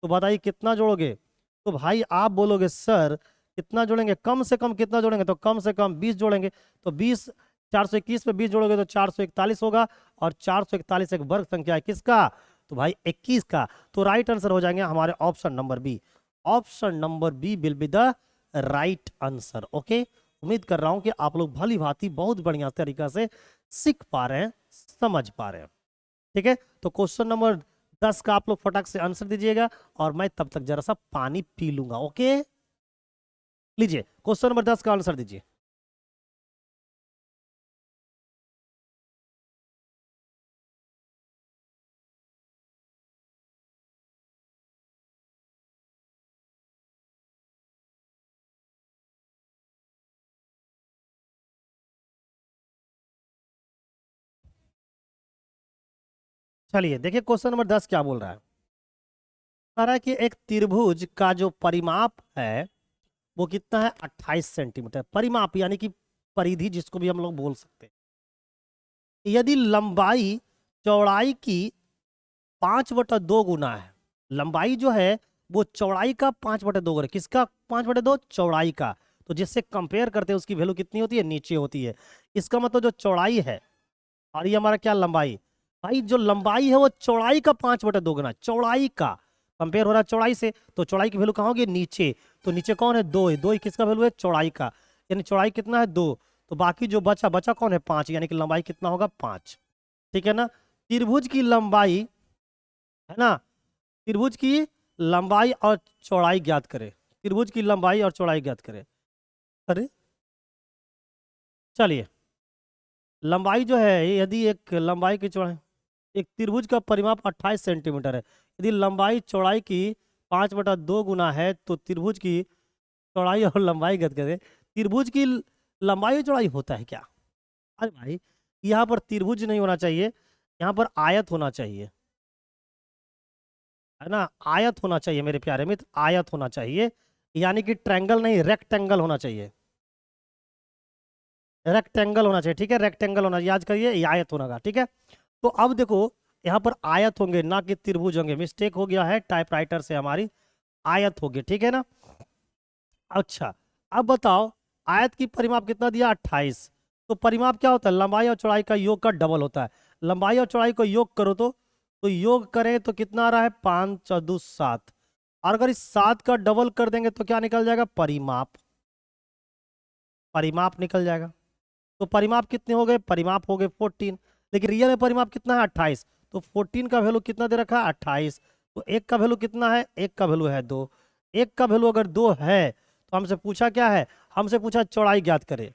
तो बताइए कितना जोड़ोगे। तो भाई आप बोलोगे सर कितना जोड़ेंगे, कम से कम कितना जोड़ेंगे, तो कम से कम 20 जोड़ेंगे। तो 20 421 पे 20 जोड़ोगे तो 441 होगा, और 441 एक वर्ग संख्या है किसका, तो भाई 21 का। तो राइट आंसर हो जाएंगे हमारे option number B. Option number B will be the right answer. Okay, उम्मीद कर रहा हूं कि आप लोग भली भांति बहुत बढ़िया तरीका से सीख पा रहे हैं, समझ पा रहे हैं। ठीक है, तो क्वेश्चन नंबर 10 का आप लोग फटाक से आंसर दीजिएगा और मैं तब तक जरा सा पानी पी लूंगा। ओके, लीजिए क्वेश्चन नंबर 10 का आंसर दीजिए। चलिए देखिए क्वेश्चन नंबर 10 क्या बोल रहा है। कह रहा है कि एक त्रिभुज का जो परिमाप है वो कितना है, 28 सेंटीमीटर। परिमाप यानी कि परिधि जिसको भी हम लोग बोल सकते हैं। यदि लंबाई चौड़ाई की 5/2 गुना है, लंबाई जो है वो चौड़ाई का 5/2 गुना, किसका 5/2, चौड़ाई का। तो जिससे कंपेयर करते हैं उसकी वैल्यू कितनी होती है, नीचे होती है। इसका मतलब जो चौड़ाई है और ये हमारा क्या लंबाई, भाई जो लंबाई है वो चौड़ाई का 5/2 गुना, चौड़ाई का कंपेयर हो रहा है चौड़ाई से, तो चौड़ाई की वैल्यू कहाँ होगी, नीचे। तो नीचे कौन है, 2 है। 2 किसका वैल्यू है, चौड़ाई का। यानी चौड़ाई कितना है, 2। तो बाकी जो बचा बचा कौन है, 5, यानी कि लंबाई कितना होगा, 5। ठीक है ना। त्रिभुज की लंबाई है ना, त्रिभुज की लंबाई और चौड़ाई ज्ञात करें। त्रिभुज की लंबाई और चौड़ाई ज्ञात करें। अरे चलिए, लंबाई जो है, यदि एक लंबाई की चौड़ाई, एक त्रिभुज का परिमाप 28 सेंटीमीटर है। यदि लंबाई चौड़ाई की 5/2 गुना है तो त्रिभुज की चौड़ाई और लंबाई ज्ञात करें। त्रिभुज की लंबाई और चौड़ाई होता है क्या? अरे भाई, यहाँ पर त्रिभुज नहीं होना चाहिए, यहाँ पर आयत होना चाहिए, है ना। आयत होना चाहिए मेरे प्यारे मित्र, आयत होना चाहिए। यानी कि ट्रायंगल नहीं, रेक्टेंगल होना चाहिए। रेक्टेंगल होना चाहिए, ठीक है, रेक्टेंगल होना, याद करिए, ये आयत होना, ठीक है। तो अब देखो, यहाँ पर आयत होंगे ना कि त्रिभुज होंगे। मिस्टेक हो गया है टाइपराइटर से हमारी, आयत होगी, ठीक है ना। अच्छा, अब बताओ, आयत की परिमाप कितना दिया, 28। तो परिमाप क्या होता है, लंबाई और चौड़ाई का योग का डबल होता है। लंबाई और चौड़ाई को योग करो तो योग करें तो कितना आ रहा है, 5 और 2 7। और अगर इस 7 का डबल कर देंगे तो क्या निकल जाएगा, परिमाप। परिमाप निकल जाएगा। तो परिमाप कितने हो गए, परिमाप हो गए 14। लेकिन रियल में परिमाप कितना है, 28। तो 14 का वैल्यू कितना दे रखा है, 28। तो एक का वैल्यू कितना है, एक का वैल्यू है 2। एक का वैल्यू अगर 2 है तो हमसे पूछा क्या है, हमसे पूछा चौड़ाई ज्ञात करे।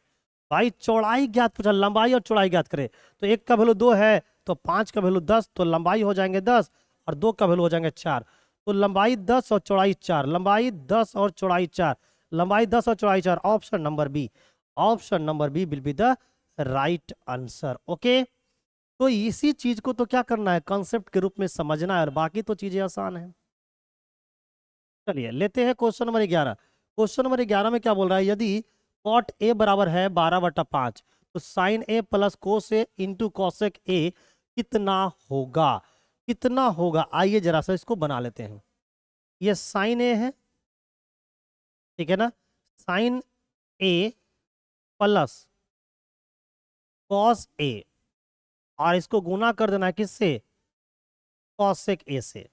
भाई चौड़ाई ज्ञात पूछा, लंबाई और चौड़ाई ज्ञात करे। तो एक का वैल्यू 2 है तो 5 का वैल्यू 10, तो लंबाई हो जाएंगे 10 और 2 का वैल्यू हो जाएंगे 4। तो लंबाई 10 और चौड़ाई 4, लंबाई 10 और चौड़ाई 4, लंबाई 10 और चौड़ाई 4। Option number B, option number B will be the right answer. Okay, तो इसी चीज को तो क्या करना है, कॉन्सेप्ट के रूप में समझना है, और बाकी तो चीजें आसान है। चलिए लेते हैं क्वेश्चन नंबर 11। क्वेश्चन नंबर 11 में क्या बोल रहा है, यदि कॉट ए बराबर है 12/5 तो sine A plus cos A into cosec A कितना होगा, कितना होगा। आइए जरा सा इसको बना लेते हैं। ये साइन ए है, ठीक है ना, sign A plus cos A, और इसको गुना कर देना है किससे, कॉसेक ए से।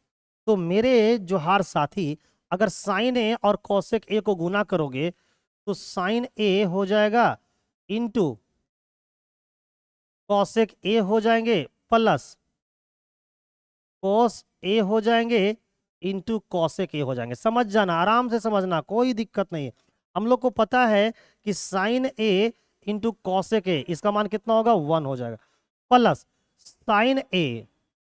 तो मेरे जोहार साथी, अगर साइन ए और कॉसेक ए को गुना करोगे तो साइन ए हो जाएगा इंटू कॉसेक ए हो जाएंगे प्लस कॉस ए हो जाएंगे इंटू कॉसेक ए हो जाएंगे। समझ जाना, आराम से समझना, कोई दिक्कत नहीं है। हम लोग को पता है कि sine A into cosec A, इसका मान कितना होगा, 1 हो जाएगा। प्लस साइन ए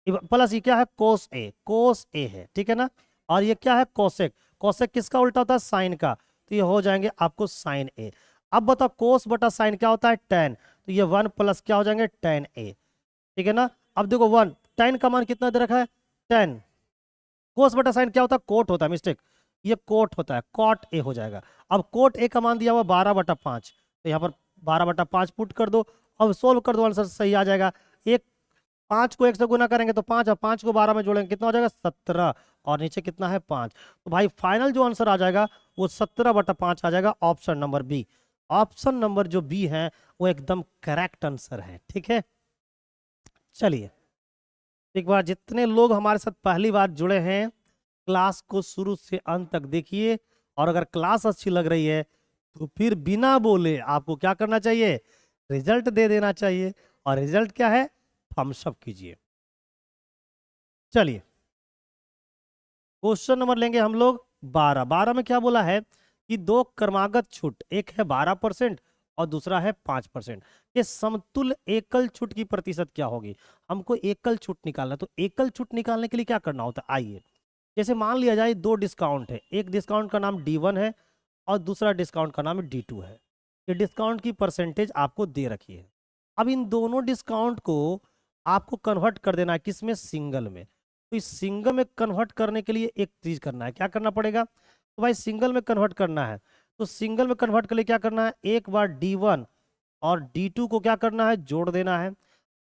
प्लस ये क्या है, कोस ए, कोस ए है, ठीक है ना। और ये क्या है, कॉसेक, कॉसेक किसका उल्टा होता है, साइन का। तो ये हो जाएंगे आपको साइन ए। अब बताओ कोस बटा साइन क्या होता है, टेन। तो ये 1 प्लस क्या हो जाएंगे, टेन ए, ठीक है ना। अब देखो 1, टेन का मान कितना दे रखा है, 10। कोस बटा साइन क्या होता है, कोट होता है, मिस्टेक, ये कोट होता है, कॉट ए हो जाएगा। अब कोट ए का मान दिया हुआ 12/5, तो यहाँ पर 12/5 पुट कर दो। अब सोल्व कर दो, आंसर सही आ जाएगा। एक 5 को 1 से गुना करेंगे तो 5, और 5 को 12 में जोड़ेंगे कितना हो जाएगा, 17, और नीचे कितना है, 5। तो भाई फाइनल जो आंसर आ जाएगा वो 17/5 आ जाएगा, option number B. Option number जो बी है वो एकदम करेक्ट आंसर है, ठीक है। चलिए एक बार जितने लोग हमारे साथ पहली बार जुड़े हैं, क्लास को शुरू से अंत तक देखिए, और अगर क्लास अच्छी लग रही है तो फिर बिना बोले आपको क्या करना चाहिए, रिजल्ट दे देना चाहिए। और रिजल्ट क्या है, थम्स अप कीजिए। चलिए क्वेश्चन नंबर लेंगे हम लोग 12। 12 में क्या बोला है कि दो क्रमागत छूट, एक है 12% और दूसरा है 5%, ये समतुल्य एकल छूट की प्रतिशत क्या होगी। हमको एकल छूट निकालना है, तो एकल छूट निकालने के लिए क्या करना होता है, आइए। जैसे मान लिया जाए दो डिस्काउंट है, एक डिस्काउंट का नाम D1 है और दूसरा डिस्काउंट का नाम D2 है। ये डिस्काउंट की परसेंटेज आपको दे रखी है। अब इन दोनों डिस्काउंट को आपको कन्वर्ट कर देना है किसमें, सिंगल में। तो इस सिंगल में कन्वर्ट करने के लिए एक चीज करना है, क्या करना पड़ेगा, तो भाई सिंगल में कन्वर्ट करना है। तो सिंगल में कन्वर्ट के लिए क्या करना है, एक बार D1 और D2 को क्या करना है, जोड़ देना है।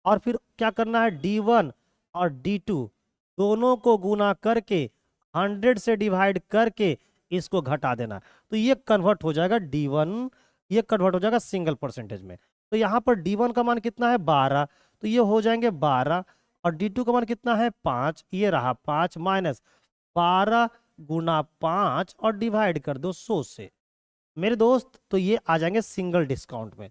और फिर क्या करना है, D1 और D2 दोनों को गुना करके 100 से डिवाइड करके इसको घटा देना। तो ये कन्वर्ट हो जाएगा D1, ये कन्वर्ट हो जाएगा सिंगल परसेंटेज में। तो यहाँ पर D1 का मान कितना है, 12, तो ये हो जाएंगे 12। और D2 का मान कितना है, 5, ये रहा 5 माइनस 12 गुना 5 और डिवाइड कर दो 100 से मेरे दोस्त। तो ये आ जाएंगे सिंगल डिस्काउंट में।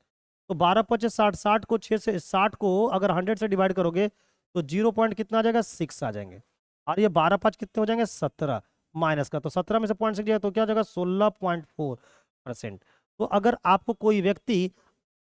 तो 12 पचे 60, 60 को 6 से 60 को अगर 100 से डिवाइड करोगे तो 0 पॉइंट कितना आ जाएगा, 6 आ जाएंगे। और ये 12 5 कितने हो जाएंगे, 17 माइनस का, तो 17 में से 0.6 जाएगा तो क्या हो जाएगा, 16.4%। तो अगर आपको कोई व्यक्ति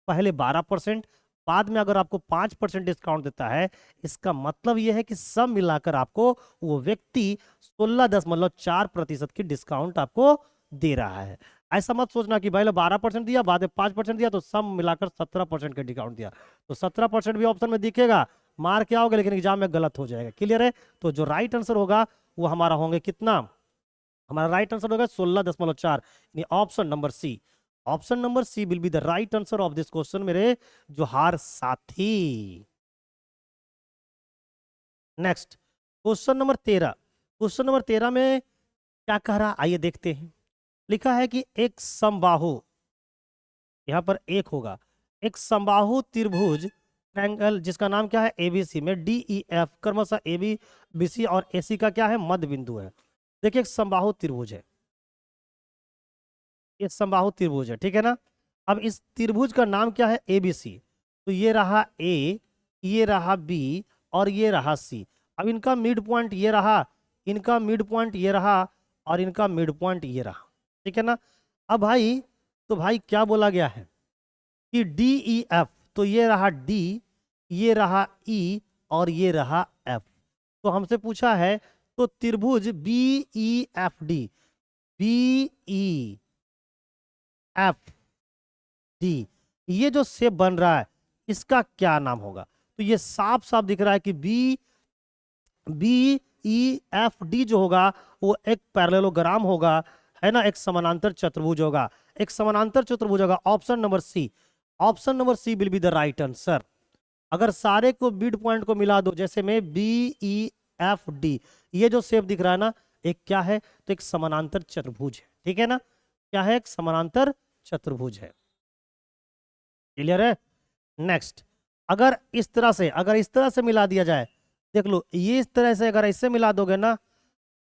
पहले 12%, बाद में अगर आपको 5% डिस्काउंट देता है, इसका मतलब यह है कि सब मिलाकर आपको वो व्यक्ति 16.4% की डिस्काउंट आपको दे रहा है। ऐसा मत सोचना कि पहले 12% दिया बाद में 5% दिया तो सब मिलाकर 17% का डिस्काउंट दिया। तो 17% भी ऑप्शन में दिखेगा, मार के आओगे लेकिन एग्जाम में गलत हो जाएगा। क्लियर है। तो जो राइट आंसर होगा वो हमारा होंगे कितना, हमारा राइट आंसर होगा 16.4, यानी option number C. Option number C will be the right answer of this question मेरे जोहार साथी। Next question number 13। Question number 13 में क्या कह रहा, आइए देखते हैं। लिखा है कि एक समबाहु, यहां पर एक होगा, एक समबाहु त्रिभुज ट्रायंगल जिसका नाम क्या है, एबीसी में DEF क्रमशः AB BC और AC का क्या है, मध्य बिंदु है। देखिए एक समबाहु त्रिभुज है, एक समबाहु त्रिभुज है, ठीक है ना। अब इस त्रिभुज का नाम क्या है, ABC। तो ये रहा A, ये रहा B और ये रहा C। अब इनका मिड पॉइंट ये रहा, इनका मिड पॉइंट ये रहा और इनका मिड पॉइंट ये रहा, ठीक है ना। अब भाई, तो भाई क्या बोला गया है कि DEF, तो ये रहा D, ये रहा E और ये रहा F। तो हमसे पूछा है तो त्रिभुज BEFD, BEFD ये जो शेप बन रहा है इसका क्या नाम होगा। तो ये साफ साफ दिख रहा है कि BEFD जो होगा वो एक पैरेललोग्राम होगा, है ना, एक समानांतर चतुर्भुज होगा, एक समानांतर चतुर्भुज होगा। Option number C, option number C will be the right answer. अगर सारे को मिड पॉइंट को मिला दो, जैसे में BEFD, ये जो शेप दिख रहा है ना, एक क्या है, तो एक समानांतर चतुर्भुज है, ठीक है ना। क्या है, एक समानांतर चतुर्भुज है। क्लियर है। नेक्स्ट, अगर इस तरह से, अगर इस तरह से मिला दिया जाए, देख लो ये इस तरह से अगर ऐसे मिला दोगे ना,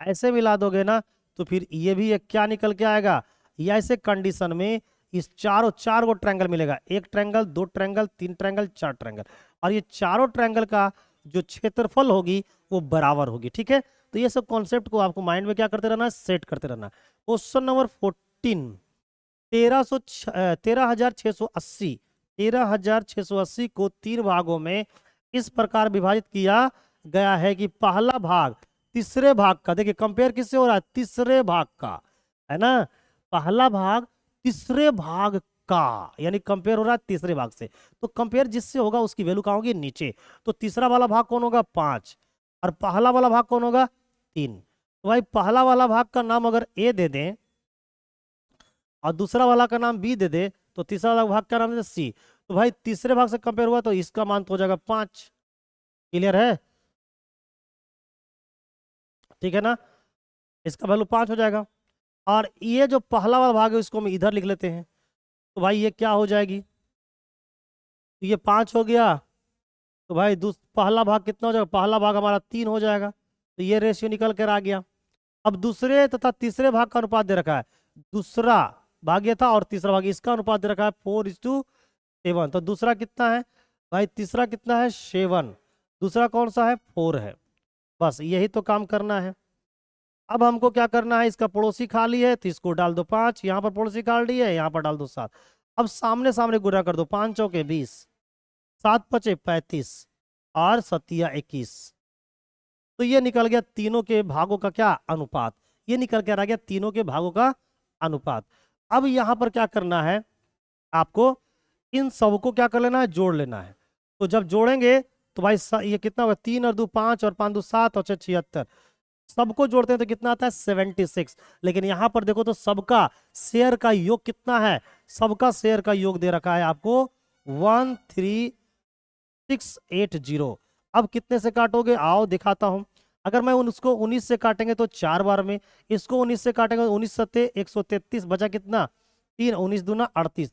ऐसे मिला दोगे ना, तो फिर ये भी एक क्या निकल के आएगा, या ऐसे कंडीशन में इस चार गो ट्रायंगल मिलेगा, एक ट्रायंगल, दो ट्रायंगल, तीन ट्रायंगल, चार ट्रायंगल, और ये चारों ट्रायंगल का जो क्षेत्रफल होगी वो बराबर होगी, ठीक है। तो ये सब कॉन्सेप्ट को आपको माइंड में क्या करते रहना, सेट करते रहना। क्वेश्चन नंबर 14, 13,680 13,680 को 3 भागों में इस प्रकार विभाजित किया गया है कि पहला भाग तीसरे भाग का, देखिए कंपेयर किससे हो रहा है, तीसरे भाग का, है ना, पहला भाग तीसरे भाग का, यानी कंपेयर हो रहा है तीसरे भाग से। तो कंपेयर जिससे होगा उसकी वैल्यू कहाँ होगी, नीचे। तो तीसरा वाला भाग कौन होगा, 5, और पहला वाला भाग कौन होगा, 3। तो भाई पहला वाला भाग का नाम अगर A दे दें और दूसरा वाला का नाम B दे दे, तो तीसरा वाला भाग का नाम है C। तो भाई तीसरे भाग से कंपेयर हुआ तो इसका मान तो हो जाएगा 5। क्लियर है, ठीक है ना, इसका वैल्यू 5 हो जाएगा। और ये जो पहला वाला भाग है इसको हम इधर लिख लेते हैं, तो भाई ये क्या हो जाएगी, तो ये 5 हो गया। तो भाई पहला भाग कितना हो जाएगा, पहला भाग हमारा 3 हो जाएगा। तो ये रेशियो निकल कर आ गया। अब दूसरे तथा तीसरे भाग का अनुपात दे रखा है, दूसरा भाग ये था और तीसरा भाग, इसका अनुपात दे रखा है 4:7। तो दूसरा कितना है भाई, तीसरा कितना है 7, दूसरा कौन सा है 4 है। बस यही तो काम करना है। अब हमको क्या करना है, इसका पड़ोसी खाली है तो इसको डाल दो 5, यहाँ पर पड़ोसी खाली है, यहाँ पर डाल दो 7। अब सामने सामने गुणा कर दो, 5 चौके 20, 7 पचे 35 और 7 21। तो ये निकल गया तीनों के भागों का क्या अनुपात, ये निकल के आ गया तीनों के भागों का अनुपात। अब यहाँ पर क्या करना है, आपको इन सबको क्या कर लेना है, जोड़ लेना है। तो जब जोड़ेंगे तो भाई ये कितना होगा, 3 और 2 5 और 5 2 7 और 6 76, सबको जोड़ते हैं तो कितना आता है 76। लेकिन यहां पर देखो तो सबका शेयर का योग कितना है, सबका शेयर का योग दे रखा है आपको 13680। अब कितने से काटोगे, आओ दिखाता हूं। अगर मैं उसको 19 से काटेंगे तो 4 बार में, इसको 19 से काटेंगे तो 19 सत्ते 133, बचा कितना 3, 19 दूना 38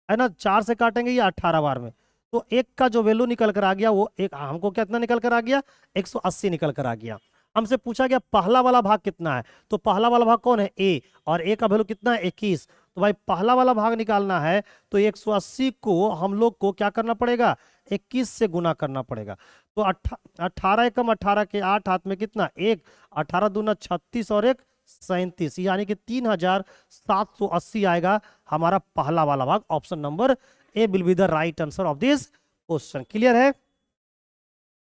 है ना। 4 से काटेंगे ये 18 बार में, तो एक का जो वैल्यू निकल कर आ गया वो एक, हमको कितना निकल कर आ गया 180 निकल कर आ गया। हमसे पूछा गया पहला वाला भाग कितना है, तो पहला वाला भाग कौन है ए, और ए का वैल्यू कितना है 21। तो भाई पहला वाला भाग निकालना है तो 180 को हम लोग को क्या करना पड़ेगा 21 से गुना करना पड़ेगा। तो 18 एकम 18 के 8 हाथ में कितना 1, 18 दूना 36 और 1 37, यानी कि 3780 आएगा हमारा पहला वाला भाग। Option number A will be the right answer of this question. Clear है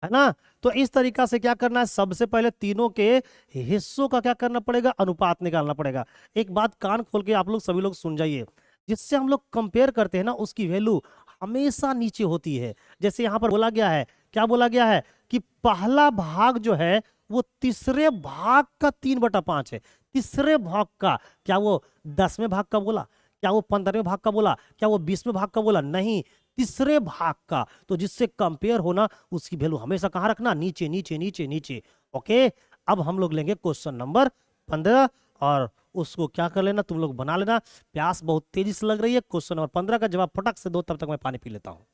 ना। तो इस तरीका से क्या करना है, सबसे पहले तीनों के हिस्सों का क्या करना पड़ेगा, अनुपात निकालना पड़ेगा। एक बात कान खोल के आप लोग सभी लोग सुन जाइए, जिससे हम लोग कंपेयर करते हैं ना उसकी वैल्यू हमेशा नीचे होती है। जैसे यहां पर बोला गया है, क्या बोला गया है कि पहला भाग जो है वो तीसरे भाग का 3/5 है। तीसरे भाग का, क्या वो 10वें भाग का बोला, क्या वो 15वें भाग का बोला, क्या वो 20वें भाग का बोला, नहीं, तीसरे भाग का। तो जिससे कंपेयर होना उसकी वैल्यू हमेशा कहां रखना, नीचे नीचे नीचे नीचे। ओके, अब हम लोग लेंगे क्वेश्चन नंबर 15 और उसको क्या कर लेना, तुम लोग बना लेना। प्यास बहुत तेजी से लग रही है, क्वेश्चन नंबर 15 का जवाब फटक से दो, तब तक मैं पानी पी लेता हूं।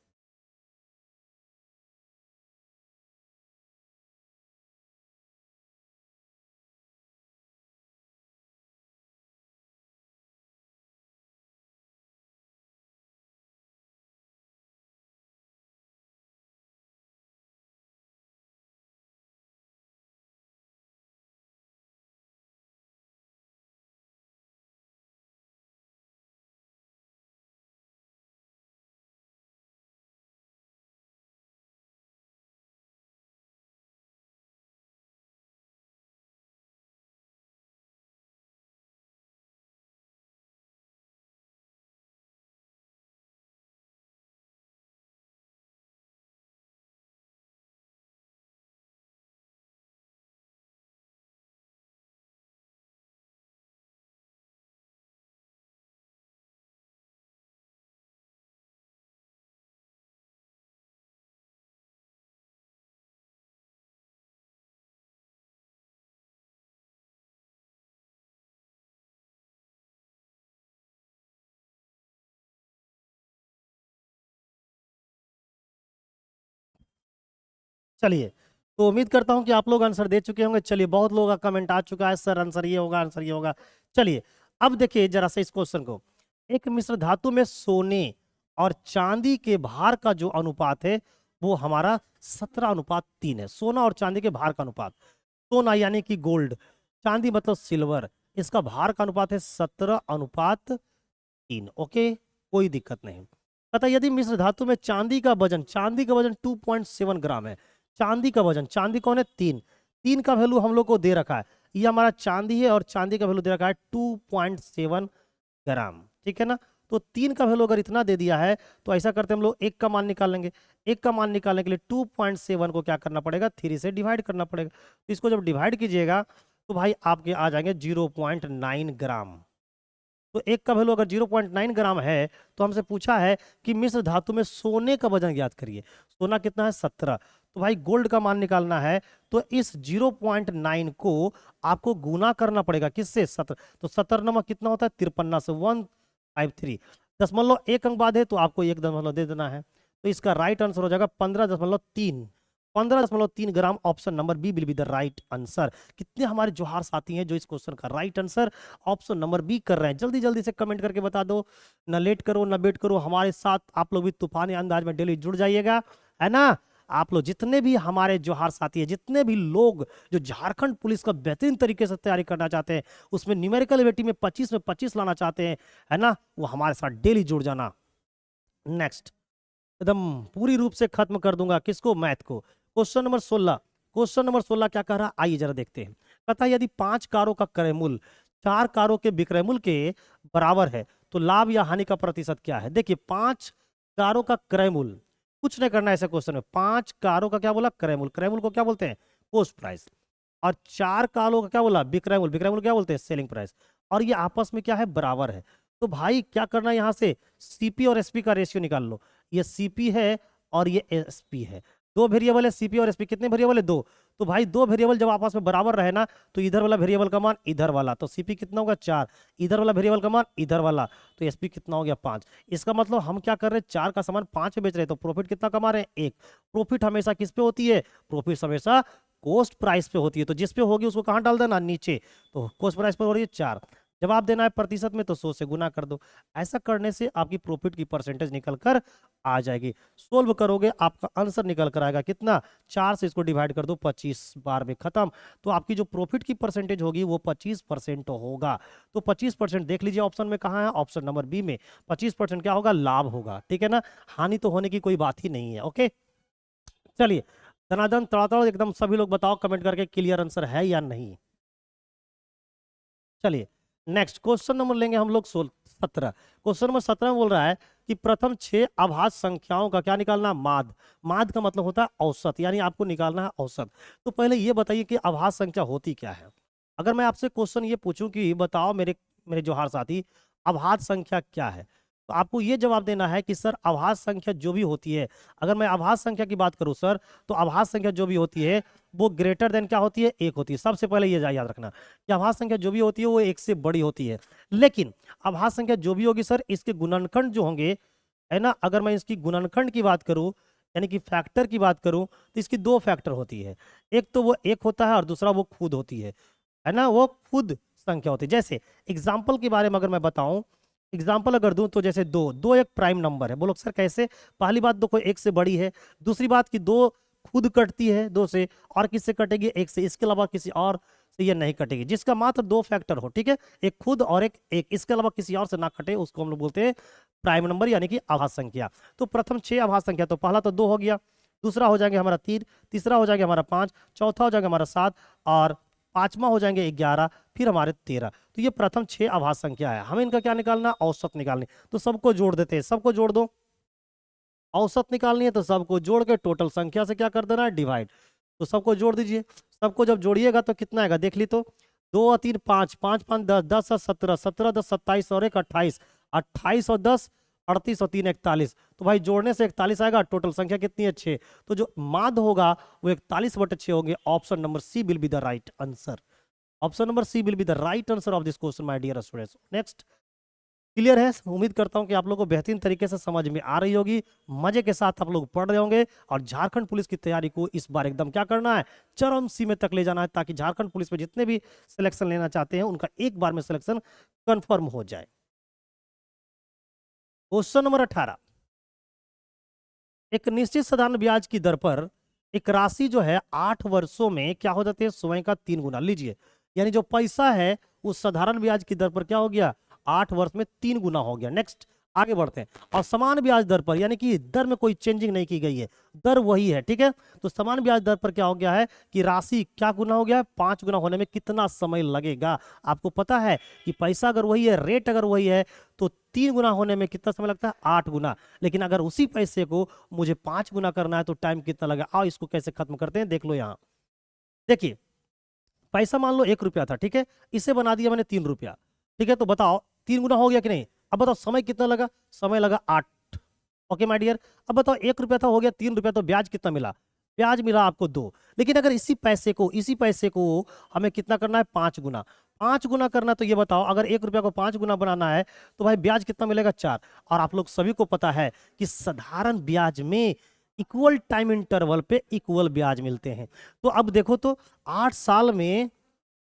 चलिए, तो उम्मीद करता हूं कि आप लोग आंसर दे चुके होंगे। चलिए, बहुत लोगों का कमेंट आ चुका है, सर आंसर ये होगा, आंसर ये होगा। चलिए, अब देखिए जरा से इस क्वेश्चन को। एक मिश्र धातु में सोने और चांदी के भार का जो अनुपात है वो हमारा 17:3 है। सोना और चांदी के भार का अनुपात, सोना यानी कि गोल्ड, चांदी मतलब सिल्वर, इसका भार का अनुपात है 17:3। ओके, कोई दिक्कत नहीं। पता, यदि मिश्र धातु में चांदी का वजन 2.7 ग्राम है। चांदी का वजन, चांदी कौन है 3, 3 का वैल्यू हम लोग को दे रखा है, ये हमारा चांदी है और चांदी का वैल्यू दे रखा है 2.7 ग्राम, ठीक है ना। तो 3 का वैल्यू अगर इतना दे दिया है तो ऐसा करते हम लोग 1 का मान निकाल लेंगे। 1 का मान निकालने के लिए 2.7 को क्या करना पड़ेगा, 3 से डिवाइड करना पड़ेगा। तो इसको जब डिवाइड कीजिएगा तो भाई आपके आ जाएंगे 0.9 ग्राम। तो 1 का वैल्यू अगर 0.9 ग्राम है तो हमसे पूछा है कि मिश्र धातु में सोने का वजन ज्ञात करिए। सोना कितना है 17, तो भाई गोल्ड का मान निकालना है तो इस 0.9 को आपको गुना करना पड़ेगा किससे, 17। तो 17 नंबर कितना होता है 53 से 153, 0.1 अंक बाद है तो आपको 1 दशमलव दे देना है। तो इसका राइट आंसर हो जाएगा 15.3, 15.3 gram. Option number B will be the right answer. कितने हमारे जोहार साथी हैं जो इस क्वेश्चन का right answer option number B कर रहे हैं, जल्दी जल्दी से कमेंट करके बता दो। ना लेट करो ना वेट करो, हमारे साथ आप लोग भी तूफानी अंदाज में डेली जुड़ जाइएगा, है ना। आप लोग जितने भी हमारे जोहार साथी हैं, जितने भी लोग जो झारखंड पुलिस का बेहतरीन तरीके से तैयारी करना चाहते हैं, उसमें न्यूमेरिकल एबिलिटी में 25 लाना चाहते हैं, है ना, वो हमारे साथ डेली जुड़ जाना। नेक्स्ट, एकदम पूरी रूप से खत्म कर दूंगा किसको, मैथ को। क्वेश्चन नंबर 16, क्वेश्चन नंबर 16 क्या कह रहा है, आइए जरा देखते हैं। कहता है यदि 5 कारों का क्रय मूल्य 4 कारों के विक्रय मूल्य के बराबर है तो लाभ या हानि का प्रतिशत क्या है। देखिए, 5 कारों का क्रय मूल्य कुछ नहीं करना है ऐसे क्वेश्चन में। 5 कारों का क्या बोला? क्रयमूल्य। क्रयमूल्य को क्या बोलते हैं? Post price. और 4 कारों का क्या बोला? विक्रयमूल्य। विक्रयमूल्य क्या बोलते हैं? Selling price. और ये आपस में क्या है? बराबर है। तो भाई क्या करना है यहाँ से? सीपी और एसपी का रेशियो निकाल लो। ये सीपी है और ये एसपी है। दो वेरिएबल है सीपी और एसपी। कितने वेरिएबल है? दो। तो भाई दो वेरिएबल जब आपस में बराबर रहे ना, तो इधर वाला वेरिएबल का मान इधर वाला, तो सीपी कितना होगा? 4। इधर वाला वेरिएबल का मान इधर वाला, तो एसपी कितना हो गया? 5। इसका मतलब हम क्या कर रहे हैं? 4 का सामान 5 पे बेच रहे हैं, तो प्रॉफिट कितना कमा रहे हैं? 1। प्रॉफिट हमेशा किस पे होती है? प्रॉफिट हमेशा कॉस्ट प्राइस पे होती है। तो जिस पे होगी उसको कहाँ डाल देना? नीचे। तो कॉस्ट प्राइस पर हो रही है 4। जवाब देना है प्रतिशत में, तो 100 से गुना कर दो। ऐसा करने से आपकी प्रॉफिट की परसेंटेज निकल कर आ जाएगी। सोल्व करोगे आपका आंसर निकल कर आएगा कितना? 4 से इसको डिवाइड कर दो, 25 बार में खत्म। तो आपकी जो प्रॉफिट की परसेंटेज होगी वो 25% होगा। तो 25% देख लीजिए ऑप्शन में कहाँ है? ऑप्शन नंबर बी में 25% क्या होगा? लाभ होगा। ठीक है ना? हानि तो होने की कोई बात ही नहीं है। ओके, चलिए धनाधन तड़ातड़ एकदम सभी लोग बताओ कमेंट करके क्लियर आंसर है या नहीं। चलिए नेक्स्ट क्वेश्चन नंबर लेंगे हम लोग 17। क्वेश्चन नंबर 17 में बोल रहा है कि प्रथम 6 अभाज्य संख्याओं का क्या निकालना? माध्य। माध्य का मतलब होता है औसत, यानी आपको निकालना है औसत। तो पहले ये बताइए कि अभाज्य संख्या होती क्या है। अगर मैं आपसे क्वेश्चन ये पूछूं कि बताओ मेरे मेरे जोहार साथी, अभाज्य संख्या क्या है, तो आपको ये जवाब देना है कि सर अभाज्य संख्या जो भी होती है, अगर मैं अभाज्य संख्या की बात करूं सर, तो अभाज्य संख्या जो भी होती है वो ग्रेटर देन क्या होती है? 1 होती है। सबसे पहले ये याद रखना कि अभाज्य संख्या जो भी होती है वो 1 से बड़ी होती है। लेकिन अभाज्य संख्या जो भी होगी सर, इसके गुणनखंड जो होंगे, है ना, अगर मैं इसकी गुणनखंड की बात करूं यानी कि फैक्टर की बात करूं, तो इसकी 2 फैक्टर होती है। एक तो वो 1 होता है और दूसरा वो खुद होती है ना, वो खुद संख्या होती है। जैसे एग्जाम्पल के बारे में अगर मैं बताऊं, एग्जाम्पल अगर दूं तो जैसे दो दो एक प्राइम नंबर है। बोलो सर कैसे? पहली बात, दो कोई 1 से बड़ी है। दूसरी बात कि 2 खुद कटती है 2 से, और किससे कटेगी? 1 से। इसके अलावा किसी और से ये नहीं कटेगी। जिसका मात्र 2 फैक्टर हो, ठीक है, एक खुद और एक इसके अलावा किसी और से ना कटे, उसको हम लोग बोलते हैं प्राइम नंबर यानी कि आभाज्य संख्या। तो प्रथम 6 आभाज्य संख्या, तो पहला तो 2 हो गया, दूसरा हो जाएंगे हमारा 3, तीसरा हो जाएगा हमारा 5, चौथा हो जाएगा हमारा 7, और पांचवा हो जाएंगे 11, फिर हमारे 13। तो ये प्रथम 6 आभाज्य संख्या है। हमें इनका क्या निकालना? औसत निकालनी। तो सबको जोड़ देते हैं, सबको जोड़ दो। औसत निकालनी है तो सबको जोड़ के टोटल संख्या से क्या कर देना है? डिवाइड। तो सबको जोड़ दीजिए। सबको जब जोड़िएगा तो कितना आएगा? देख ली तो 2 और 3 5, 5 5 10, 10 और 17, 17 10 27 और 1 28, 28 और 10 38 और 3 41। तो भाई जोड़ने से 41 आएगा। टोटल संख्या कितनी है? 6। तो जो माध्य होगा वो 41/6 होंगे। Option number C will be the right answer. Option number C will be the right answer of this question my dear students. Next, clear है? उम्मीद करता हूं कि आप लोगों को बेहतरीन तरीके से समझ में आ रही होगी, मजे के साथ आप लोग पढ़ रहे होंगे। और झारखंड पुलिस की तैयारी को इस बार एकदम क्या करना है? चरम सीमा तक ले जाना है, ताकि झारखंड पुलिस में जितने भी सिलेक्शन लेना चाहते हैं उनका एक बार में सिलेक्शन कंफर्म हो जाए। क्वेश्चन नंबर 18, एक निश्चित साधारण ब्याज की दर पर एक राशि जो है 8 वर्षों में क्या हो जाती है? स्वयं का 3 गुना। लीजिए, यानी जो पैसा है उस साधारण ब्याज की दर पर क्या हो गया? 8 वर्ष में 3 गुना हो गया। नेक्स्ट आगे बढ़ते हैं। और समान ब्याज दर पर, यानी कि दर में कोई चेंजिंग नहीं की गई है, दर वही है, ठीक है। तो समान ब्याज दर पर क्या हो गया है कि राशि क्या गुना हो गया है? 5 गुना होने में कितना समय लगेगा? आपको पता है कि पैसा अगर वही है, रेट अगर वही है, तो 3 गुना होने में कितना समय लगता है? 8 गुना। लेकिन अगर उसी पैसे को मुझे 5 गुना करना है तो टाइम कितना लगेगा? आओ इसको कैसे खत्म करते हैं, देख लो। यहाँ देखिए, पैसा मान लो 1 रुपया था, ठीक है, इसे बना दिया मैंने 3 रुपया, ठीक है। तो बताओ 3 गुना हो गया कि नहीं? अब बताओ समय कितना लगा? समय लगा 8। ओके माय डियर, अब बताओ 1 रुपया था, हो गया 3 रुपया, तो ब्याज कितना मिला? ब्याज मिला आपको 2। लेकिन अगर इसी पैसे को हमें कितना करना है? 5 गुना। 5 गुना करना, तो ये बताओ अगर 1 रुपया को 5 गुना बनाना है तो भाई ब्याज कितना मिलेगा? 4। और आप लोग सभी को पता है कि साधारण ब्याज में इक्वल टाइम इंटरवल पे इक्वल ब्याज मिलते हैं। तो अब देखो तो 8 साल में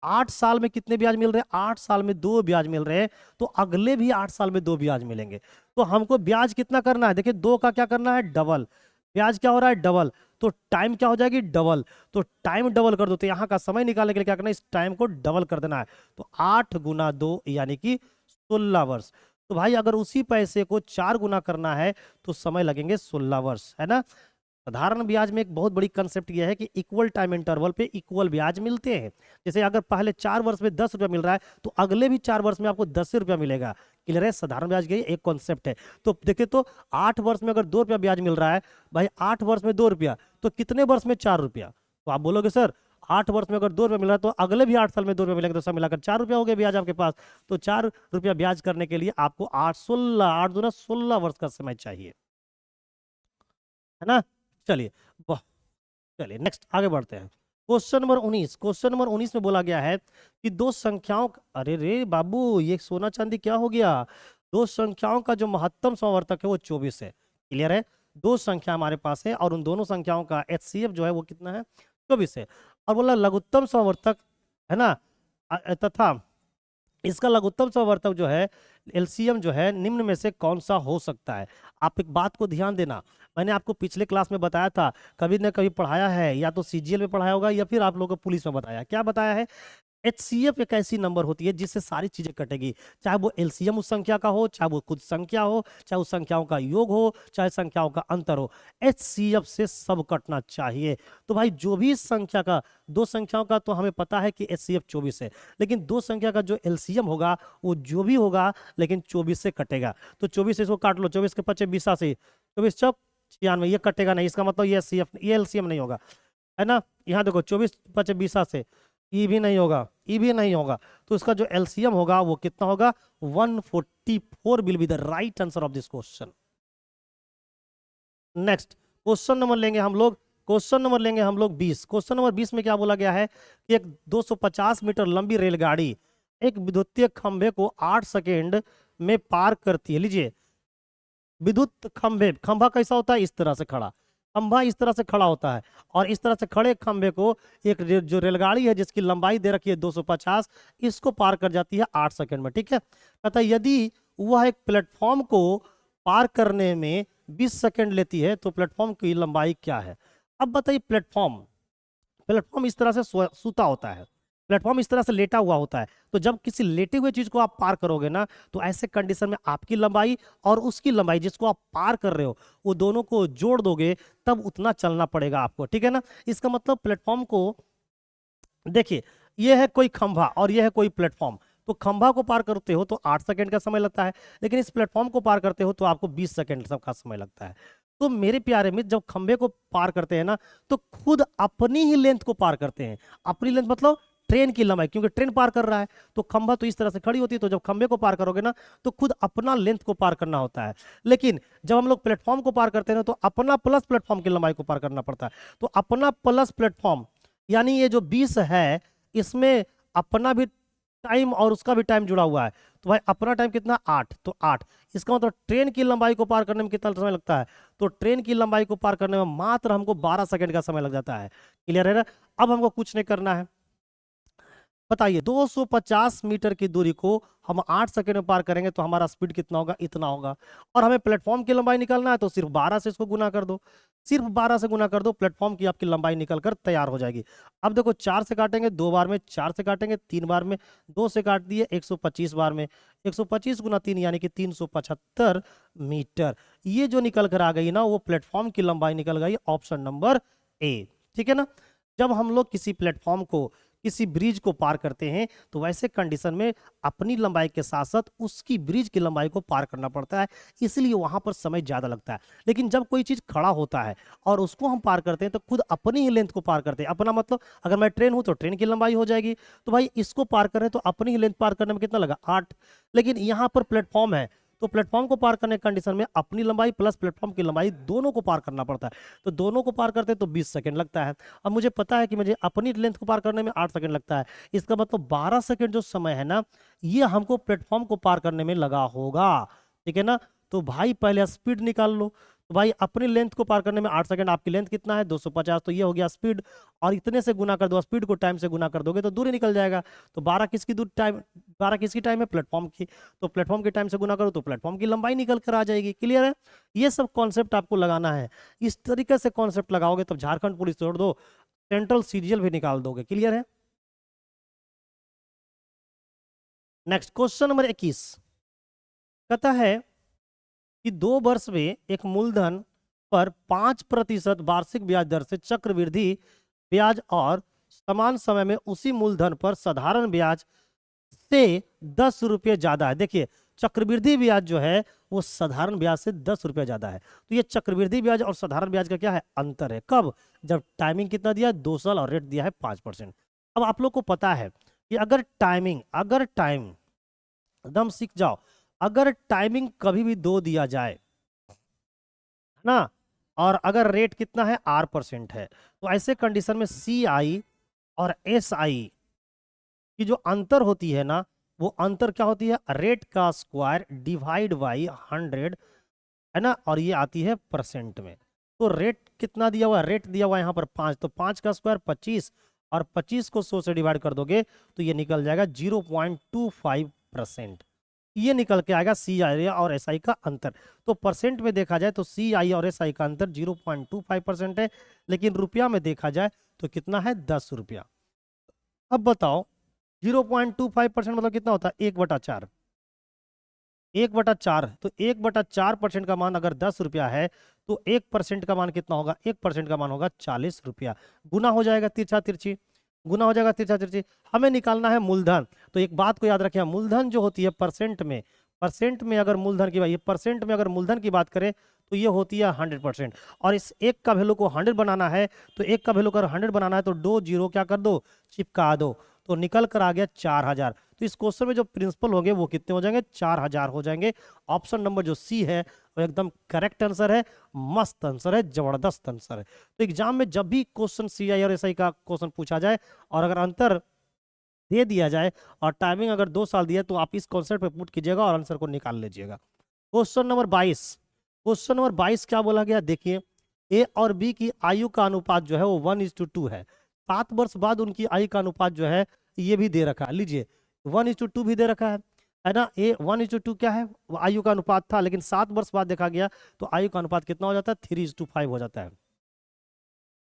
8 साल में कितने ब्याज मिल रहे हैं? 8 साल में 2 ब्याज मिल रहे हैं। तो अगले भी 8 साल में 2 ब्याज मिलेंगे। तो हमको ब्याज कितना करना है? देखिए 2 का क्या करना है? डबल। ब्याज क्या हो रहा है? डबल। तो टाइम क्या हो जाएगी? डबल। तो टाइम डबल कर दो, तो यहाँ का समय निकालने के लिए क्या करना है? इस टाइम को डबल कर देना है। तो 8 गुना 2 यानी कि 16 वर्ष। तो भाई अगर उसी पैसे को 4 गुना करना है तो समय लगेंगे 16 वर्ष, है ना। साधारण ब्याज में एक बहुत बड़ी कंसेप्ट यह है कि इक्वल टाइम इंटरवल पे इक्वल ब्याज मिलते हैं। जैसे अगर पहले 4 वर्ष में 10 रुपया मिल रहा है तो अगले भी 4 वर्ष में आपको 10 रुपया मिलेगा। क्लियर है? साधारण ब्याज की एक कॉन्सेप्ट है। तो देखिए, तो 8 वर्ष में अगर 2 रुपया ब्याज मिल रहा है, भाई 8 वर्ष में 2 रुपया, तो कितने वर्ष में 4 रुपया? तो आप बोलोगे सर 8 वर्ष में अगर 2 रुपया मिल रहा है तो अगले भी 8 साल में 2 रुपया मिलेगा, तो सब मिलाकर 4 रुपया हो गया ब्याज आपके पास। तो 4 रुपया ब्याज करने के लिए आपको 8 वर्ष का समय चाहिए, है ना? चलिए, वाह, चलिए नेक्स्ट आगे बढ़ते हैं। क्वेश्चन नंबर 19 में बोला गया है कि दो संख्याओं अरे रे बाबू, ये सोना चांदी क्या हो गया? दो संख्याओं का जो महत्तम समवर्तक है वो 24 है। क्लियर है? दो संख्या हमारे पास है और उन दोनों संख्याओं का HCF जो है वो कितना है? 24 है। और बोला लघुत्तम समवर्तक, है ना, तथा इसका लघुत्तम समवर्तक जो है LCM जो है निम्न में से कौन सा हो सकता है? आप एक बात को ध्यान देना, मैंने आपको पिछले क्लास में बताया था, कभी न कभी पढ़ाया है, या तो CGL में पढ़ाया होगा या फिर आप लोगों को पुलिस में बताया। क्या बताया है? HCF एक ऐसी नंबर होती है जिससे सारी चीजें कटेगी, चाहे वो LCM उस संख्या का हो, चाहे वो खुद संख्या हो, चाहे उस संख्याओं का योग हो, चाहे संख्याओं का अंतर हो, HCF से सब कटना चाहिए। तो भाई जो भी संख्या का, दो संख्याओं का तो हमें पता है कि HCF 24 है, लेकिन दो संख्या का जो LCM होगा वो जो भी होगा लेकिन 24 से कटेगा। तो 24 से इसको काट लो, 24 के 25 20 से 24 चौक 96, ये कटेगा नहीं, इसका मतलब ये HCF ये LCM नहीं होगा, है ना? यहाँ देखो 24 25 20 से ई भी नहीं होगा, ई भी नहीं होगा, तो इसका जो LCM होगा वो कितना होगा? 144 will be the right answer of this question. Next question number लेंगे हम लोग, 20। क्वेश्चन नंबर 20 में क्या बोला गया है कि एक 250 मीटर लंबी रेलगाड़ी एक विद्युतीय खंभे को 8 सेकेंड में पार करती है। लीजिए, विद्युत खंभे, खंभा कैसा होता है? इस तरह से खड़ा, खंभा इस तरह से खड़ा होता है, और इस तरह से खड़े खंभे को एक जो रेलगाड़ी है जिसकी लंबाई दे रखी है 250, इसको पार कर जाती है 8 सेकंड में। ठीक है? कहता है यदि वह एक प्लेटफॉर्म को पार करने में 20 सेकंड लेती है तो प्लेटफॉर्म की लंबाई क्या है? अब बताइए, प्लेटफॉर्म प्लेटफॉर्म इस तरह से सूता होता है, प्लेटफॉर्म इस तरह से लेटा हुआ होता है, तो जब किसी लेटे हुए चीज को आप पार करोगे ना, तो ऐसे कंडीशन में आपकी लंबाई और उसकी लंबाई जिसको आप पार कर रहे हो वो दोनों को जोड़ दोगे, तब उतना चलना पड़ेगा आपको। ठीक है ना? इसका मतलब प्लेटफॉर्म को, देखिए, ये है कोई खंभा और ये है कोई प्लेटफॉर्म, तो खंभा को पार करते हो तो 8 सेकंड का समय लगता है, लेकिन इस प्लेटफॉर्म को पार करते हो तो आपको 20 सेकंड का समय लगता है। तो मेरे प्यारे मित्र, जब खंभे को पार करते हैं ना, तो खुद अपनी ही लेंथ को पार करते हैं। अपनी लेंथ मतलब ट्रेन की लंबाई, क्योंकि ट्रेन पार कर रहा है तो खंभा तो इस तरह से खड़ी होती है, तो जब खंभे को पार करोगे ना तो खुद अपना लेंथ को पार करना होता है। लेकिन जब हम लोग प्लेटफॉर्म को पार करते हैं ना, तो अपना प्लस प्लेटफॉर्म की लंबाई को पार करना पड़ता है। तो अपना प्लस प्लेटफॉर्म, यानी ये जो 20 है, इसमें अपना भी टाइम और उसका भी टाइम जुड़ा हुआ है, तो भाई अपना टाइम कितना? 8, तो 8। इसका मतलब ट्रेन की लंबाई को पार करने में कितना समय लगता है? तो ट्रेन की लंबाई को पार करने में मात्र हमको 12 सेकंड का समय लग जाता है। क्लियर है ना? अब हमको कुछ नहीं करना है, बताइए 250 मीटर की दूरी को हम 8 सेकंड में पार करेंगे तो हमारा स्पीड कितना होगा? इतना होगा। और हमें प्लेटफॉर्म की लंबाई निकालना है तो सिर्फ 12 से इसको गुना कर दो, सिर्फ 12 से गुना कर दो, प्लेटफॉर्म की आपकी लंबाई निकल कर तैयार हो जाएगी। अब देखो, 4 से काटेंगे 2 बार में, 4 से काटेंगे 3 बार में, 2 से काट दिए 125 बार में, 125 गुना 3 यानी कि 375 मीटर। ये जो निकल कर आ गई ना, वो प्लेटफॉर्म की लंबाई निकल गई, ऑप्शन नंबर ए। ठीक है ना? जब हम लोग किसी प्लेटफॉर्म को, किसी ब्रिज को पार करते हैं तो वैसे कंडीशन में अपनी लंबाई के साथ साथ उसकी ब्रिज की लंबाई को पार करना पड़ता है, इसलिए वहां पर समय ज्यादा लगता है। लेकिन जब कोई चीज खड़ा होता है और उसको हम पार करते हैं तो खुद अपनी ही लेंथ को पार करते हैं। अपना मतलब, अगर मैं ट्रेन हूं तो ट्रेन की लंबाई हो जाएगी, तो भाई इसको पार कर रहे हैं तो अपनी ही लेंथ पार करने में कितना लगा? 8। लेकिन यहां पर प्लेटफॉर्म है, तो प्लेटफॉर्म को पार करने की कंडीशन में अपनी लंबाई प्लस प्लेटफॉर्म की लंबाई दोनों को पार करना पड़ता है, तो दोनों को पार करते हैं तो 20 सेकंड लगता है। अब मुझे पता है कि मुझे अपनी लेंथ को पार करने में 8 सेकंड लगता है, इसका मतलब 12 सेकंड जो समय है ना, ये हमको प्लेटफॉर्म को पार करने में लगा होगा। ठीक है ना? तो भाई पहले स्पीड निकाल लो, तो भाई अपनी लेंथ को पार करने में 8 सेकंड, आपकी लेंथ कितना है? 250, तो ये हो गया स्पीड, और इतने से गुना कर दो, स्पीड को टाइम से गुना कर दोगे तो दूरी निकल जाएगा। तो 12 किसकी दूर टाइम, 12 किसकी टाइम है? प्लेटफॉर्म की, तो प्लेटफॉर्म के टाइम से गुना करो तो प्लेटफॉर्म की लंबाई निकल कर आ जाएगी। क्लियर है? ये सब कॉन्सेप्ट आपको लगाना है, इस तरीके से कॉन्सेप्ट लगाओगे तब झारखंड पुलिस छोड़ दो, सेंट्रल CGL भी निकाल दोगे। क्लियर है? नेक्स्ट क्वेश्चन नंबर 21 कहता है कि 2 वर्ष में एक मूलधन पर 5% वार्षिक ब्याज दर से चक्रवृद्धि ब्याज और समान समय में उसी मूलधन पर साधारण ब्याज से 10 रुपये ज्यादा है। देखिए चक्रवृद्धि ब्याज जो है वो साधारण ब्याज से 10 रुपये ज्यादा है। तो ये चक्रवृद्धि ब्याज और साधारण ब्याज का क्या है, अंतर है। कब? जब टाइमिंग कितना दिया है, 2 साल, और रेट दिया है 5%। अब आप लोग को पता है कि अगर टाइम एकदम सीख जाओ, अगर टाइमिंग कभी भी 2 दिया जाए, है ना, और अगर रेट कितना है, R% है, तो ऐसे कंडीशन में CI और SI की जो अंतर होती है ना, वो अंतर क्या होती है, रेट का स्क्वायर डिवाइड बाई 100, है ना, और ये आती है परसेंट में। तो रेट कितना दिया हुआ है, रेट दिया हुआ है यहाँ पर 5, तो 5 का स्क्वायर 25, और 25 को 100 से डिवाइड कर दोगे तो ये निकल जाएगा 0.25%। ये निकल के आएगा CI और SI का अंतर। तो परसेंट में देखा जाए तो CI और SI का अंतर 0.25% है, लेकिन रुपया में देखा जाए तो कितना है, 10 रुपया। अब बताओ 0.25% मतलब कितना होता है, 1/4। 1/4, तो 1/4% का मान अगर 10 रुपया है तो 1% का मान कितना होगा, 1% का मान होगा 40 रुपया। गुना हो जाएगा तिरछा तिरछी, गुना हो जाएगा तिरछा तिरछी। हमें निकालना है मूलधन। तो एक बात को याद रखें, मूलधन जो होती है परसेंट में अगर मूलधन की बात, ये परसेंट में अगर मूलधन की बात करें तो ये होती है 100%। और इस एक का वैल्यू को 100 बनाना है, तो एक का वैल्यू अगर 100 बनाना है तो 2 जीरो क्या कर दो, चिपका दो, तो निकल कर आ गया 4000। तो इस क्वेश्चन में जो प्रिंसिपल होंगे वो कितने हो जाएंगे, 4000 हो जाएंगे। ऑप्शन नंबर जो सी है वो एकदम करेक्ट आंसर है, मस्त आंसर है, जबरदस्त आंसर है। तो एग्जाम में जब भी क्वेश्चन CI और SI का क्वेश्चन पूछा जाए और अगर अंतर दे दिया जाए और टाइमिंग अगर 2 साल दिया तो आप इस कॉन्सेप्ट पे पुट कीजिएगा और आंसर को निकाल लीजिएगा। क्वेश्चन नंबर 22 क्या बोला गया, देखिए ए और बी की आयु का अनुपात जो है वो 1:2 है। 7 वर्ष बाद उनकी आयु का अनुपात जो है ये भी दे रखा है, लीजिए 1:2 भी दे रखा है ना। ए 1:2 क्या है, वो आयु का अनुपात था, लेकिन 7 वर्ष बाद देखा गया तो आयु का अनुपात कितना हो जाता है, 3:5 हो जाता है।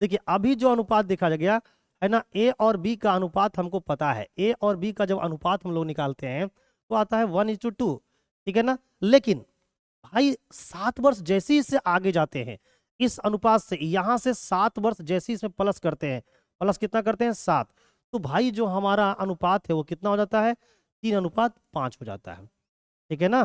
देखिए अभी जो अनुपात देखा गया है ना, ए और बी का अनुपात हमको पता है, ए और बी का जब अनुपात हम लोग निकालते हैं तो आता है 1:2, ठीक है ना। लेकिन भाई 7 वर्ष जैसे ही इससे आगे जाते हैं, इस अनुपात से यहां से 7 वर्ष जैसे ही इसमें प्लस करते हैं, प्लस कितना करते हैं, 7, तो भाई जो हमारा अनुपात है वो कितना हो जाता है, 3:5 हो जाता है, ठीक है ना।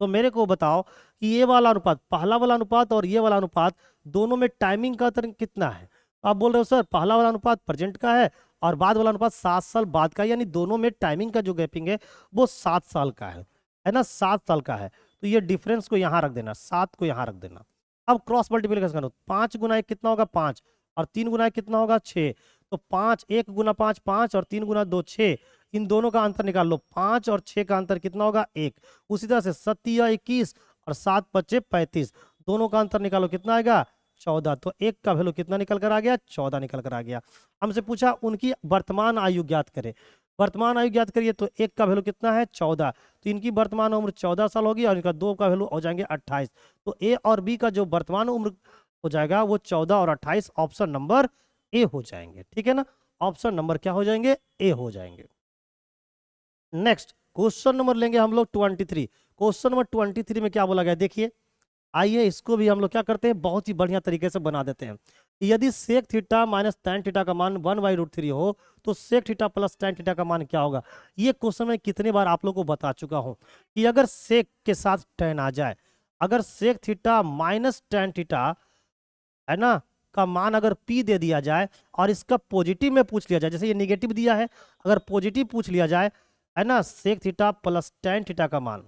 तो मेरे को बताओ कि ये वाला अनुपात, पहला वाला अनुपात और ये वाला अनुपात, दोनों में टाइमिंग का अंतर कितना है। आप बोल रहे हो सर पहला वाला अनुपात प्रेजेंट का है और बाद वाला अनुपात 7 साल बाद का, यानी दोनों में टाइमिंग का जो गैपिंग है वो 7 साल का है ना, 7 साल का है। तो ये डिफरेंस को यहाँ रख देना, 7 को यहाँ रख देना। अब क्रॉस मल्टीप्लिकेशन करो, 5 गुना 1 कितना होगा, 5, और 3 गुना 1 कितना होगा, 6। तो 5, 1 गुना 5 5, और 3 गुना 2 6, इन दोनों का अंतर निकाल लो, 5 और 6 का अंतर कितना होगा, 1। उसी तरह से 7 या 21 और 7 5 35, दोनों का अंतर निकालो कितना आएगा, 14। तो 1 का वैल्यू कितना निकल कर आ गया, 14 निकल कर आ गया। हमसे पूछा उनकी वर्तमान आयु ज्ञात करें, वर्तमान आयु ज्ञात करिए, तो 1 का वैल्यू कितना है, 14, तो इनकी वर्तमान उम्र 14 साल होगी और इनका 2 का वैल्यू हो जाएंगे 28। तो ए और बी का जो वर्तमान उम्र हो जाएगा वो 14 और 28, ऑप्शन नंबर ए हो जाएंगे, ठीक है ना। ऑप्शन नंबर क्या हो जाएंगे, ए हो जाएंगे। नेक्स्ट क्वेश्चन नंबर लेंगे हम लोग 23। क्वेश्चन नंबर 23 में क्या बोला गया, देखिए आइए इसको भी हम लोग क्या करते हैं, बहुत ही बढ़िया तरीके से बना देते हैं। यदि sec theta minus tan theta का मान 1/√3 हो तो sec theta plus tan theta का मान क्या होगा। ये क्वेश्चन मैं कितने बार आप लोग को बता चुका हूं कि अगर सेक के साथ टैन आ जाए, अगर sec theta minus tan theta है ना का मान अगर P दे दिया जाए और इसका पॉजिटिव में पूछ लिया जाए, जैसे ये निगेटिव दिया है, अगर पॉजिटिव पूछ लिया जाए है ना, sec theta plus tan theta का मान,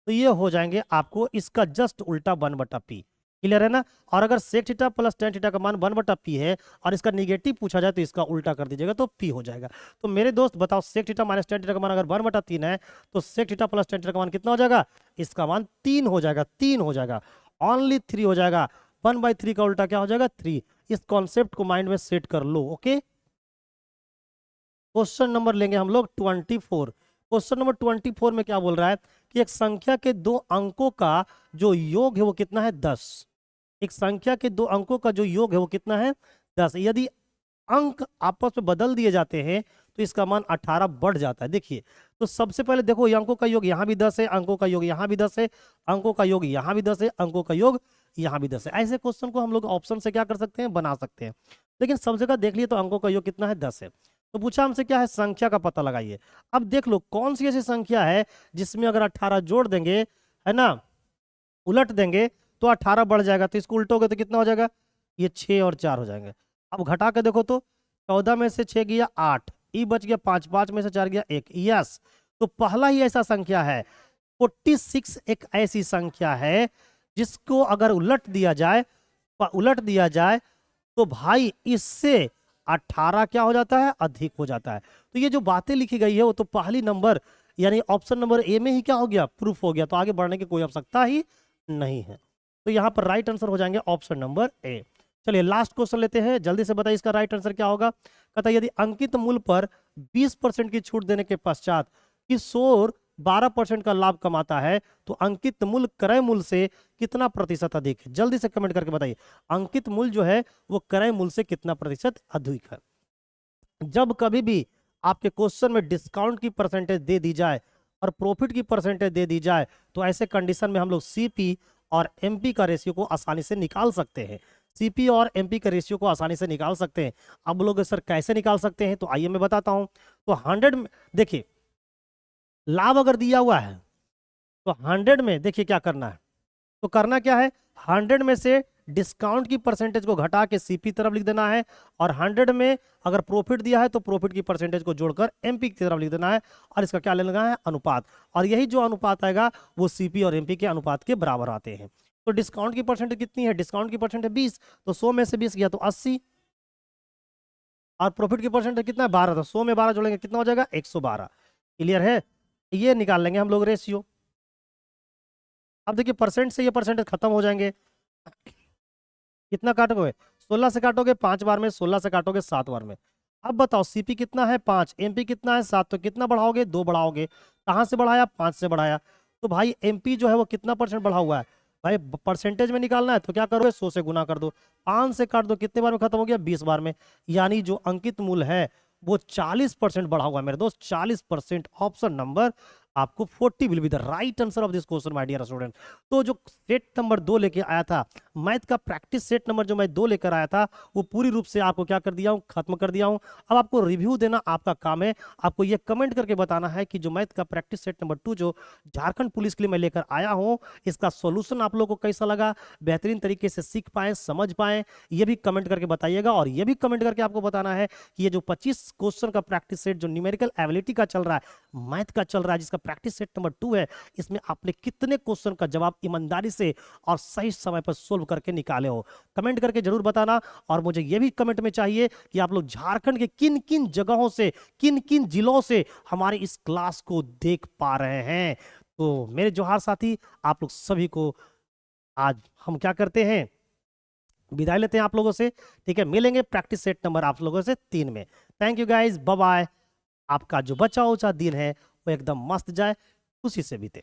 तो ये हो जाएंगे आपको इसका जस्ट उल्टा 1/P। क्लियर है ना। और अगर sec theta plus tan theta का मान 1/P है और इसका निगेटिव पूछा जाए तो इसका उल्टा कर दीजिएगा तो P हो जाएगा। तो मेरे दोस्त बताओ sec theta minus tan theta का मान अगर 1/3 है तो sec theta plus tan theta का मान कितना हो जाएगा, इसका मान 3 हो जाएगा, 3 हो जाएगा, ओनली 3 हो जाएगा। 1/3 का उल्टा क्या हो जाएगा, 3। इस कॉन्सेप्ट को माइंड में सेट कर लो, ओके। क्वेश्चन नंबर लेंगे हम लोग 24। क्वेश्चन नंबर 24 में क्या बोल रहा है कि एक संख्या के 2 अंकों का जो योग है वो कितना है, 10। एक संख्या के 2 अंकों का जो योग है वो कितना है, 10। यदि अंक आपस में बदल दिए जाते हैं तो इसका मान 18 बढ़ जाता है। देखिए, तो सबसे पहले देखो, ये अंकों का योग यहाँ भी 10 है, अंकों का योग यहाँ भी 10 है, अंकों का योग यहाँ भी 10 है, अंकों का योग यहाँ भी 10 है। ऐसे क्वेश्चन को हम लोग ऑप्शन से क्या कर सकते हैं, बना सकते हैं। लेकिन सब जगह देख लिए तो अंकों का योग कितना है, 10 है। तो पूछा हमसे क्या है, संख्या का पता लगाइए। अब देख लो कौन सी ऐसी संख्या है जिसमें अगर 18 जोड़ देंगे, है ना, उलट देंगे तो 18 बढ़ जाएगा। तो इसको उल्टोगे तो कितना हो जाएगा, ये 6 और 4 हो जाएंगे। अब घटा के देखो तो 14 में से 6 गया 8, ई बच गया 5, 5 में से 4 गया 1। यस, तो पहला ही ऐसा संख्या है, 46 एक ऐसी संख्या है जिसको अगर उलट दिया जाए तो भाई इससे 18 क्या हो जाता है, अधिक हो जाता है। तो ये जो बातें लिखी गई है वो तो पहली नंबर यानी ऑप्शन नंबर ए में ही क्या हो गया, प्रूफ हो गया। तो आगे बढ़ने की कोई आवश्यकता ही नहीं है। तो यहां पर राइट आंसर हो जाएंगे ऑप्शन नंबर ए। चलिए लास्ट क्वेश्चन लेते हैं, जल्दी से बताइए इसका राइट आंसर क्या होगा। कहता है यदि अंकित मूल्य पर 20% की छूट देने के पश्चात किशोर 12% का लाभ कमाता है तो अंकित मूल्य क्रय मूल्य से कितना प्रतिशत अधिक है। जल्दी से कमेंट करके बताइए, अंकित मूल्य जो है वो क्रय मूल्य से कितना प्रतिशत अधिक है। जब कभी भी आपके क्वेश्चन में डिस्काउंट की परसेंटेज दे दी जाए और प्रॉफिट की परसेंटेज दे दी जाए तो ऐसे कंडीशन में हम लोग सीपी और एमपी का रेशियो को आसानी से निकाल सकते हैं। सीपी और एमपी का रेशियो को आसानी से निकाल सकते हैं। अब लोग सर कैसे निकाल सकते हैं, तो आइए मैं बताता हूं। तो 100 में देखिए लाभ अगर दिया हुआ है तो 100 में देखिए क्या करना है, तो करना क्या है, 100 में से डिस्काउंट की परसेंटेज को घटा के सीपी तरफ लिख देना है, और 100 में अगर प्रॉफिट दिया है तो प्रॉफिट की परसेंटेज को जोड़कर एमपी की तरफ लिख देना है, और इसका क्या लेना है, अनुपात। और यही जो अनुपात आएगा वो सीपी और एमपी के अनुपात के बराबर आते हैं। तो डिस्काउंट की परसेंटेज कितनी है, डिस्काउंट की परसेंटेज 20, तो 100 में से 20 गया तो 80, और प्रॉफिट की परसेंटेज कितना है 12, तो 100 में 12 जोड़ेंगे कितना हो जाएगा 112। क्लियर है, ये निकाल लेंगे हम लोग रेशियो। अब देखिए परसेंट से ये परसेंटेज खत्म हो जाएंगे। कितना काटोगे, 16 से काटोगे 5 बार में, 16 से काटोगे 7 बार में। अब बताओ सीपी कितना है 5, एमपी कितना है 7, तो कितना बढ़ाओगे 2 बढ़ाओगे। कहां से बढ़ाया, 5 से बढ़ाया। तो भाई एमपी जो है वो कितना परसेंट बढ़ा हुआ है, भाई परसेंटेज में निकालना है तो क्या करोगे 100 से गुना कर दो, 5 से काट दो, कितने बार में खत्म हो गया 20 बार में। यानी जो अंकित मूल्य है वो 40% बढ़ा हुआ है मेरे दोस्त, 40%। ऑप्शन नंबर आपको 40 will be the right answer of this question my dear student. तो जो सेट नंबर 2 लेके आया था, मैथ का प्रैक्टिस सेट नंबर जो मैं 2 लेकर आया था, वो पूरी रूप से आपको क्या कर दिया हूं, खत्म कर दिया हूं। अब आपको रिव्यू देना आपका काम है। आपको ये कमेंट करके बताना है कि जो मैथ का प्रैक्टिस सेट नंबर 2 जो झारखंड पुलिस के लिए मैं लेकर आया हूं, इसका सोल्यूशन आप लोगों को कैसा लगा, बेहतरीन तरीके से सीख पाए, समझ पाए, ये भी कमेंट करके बताइएगा। और ये भी कमेंट करके आपको बताना है कि ये जो 25 क्वेश्चन का प्रैक्टिस सेट जो न्यूमेरिकल एबिलिटी का चल रहा है, मैथ का चल रहा है, जिसका प्रैक्टिस सेट नंबर 2 है, इसमें आपने कितने क्वेश्चन का जवाब ईमानदारी से और सही समय पर सोल्व करके निकाले हो। कमेंट करके जरूर बताना। और मुझे यह भी कमेंट में चाहिए कि आप लोग झारखंड के किन किन जगहों से, किन किन जिलों से हमारे इस क्लास को देख पा रहे हैं। तो मेरे जोहार साथी, आप लोग सभी को आज हम क्या करते हैं, विदाई लेते हैं आप लोगों से। ठीक है, मिलेंगे प्रैक्टिस सेट नंबर आप लोगों से 3 में। Thank you guys, bye bye. आपका जो बचा उचा दिन है वो एकदम मस्त जाए, खुशी से बीते।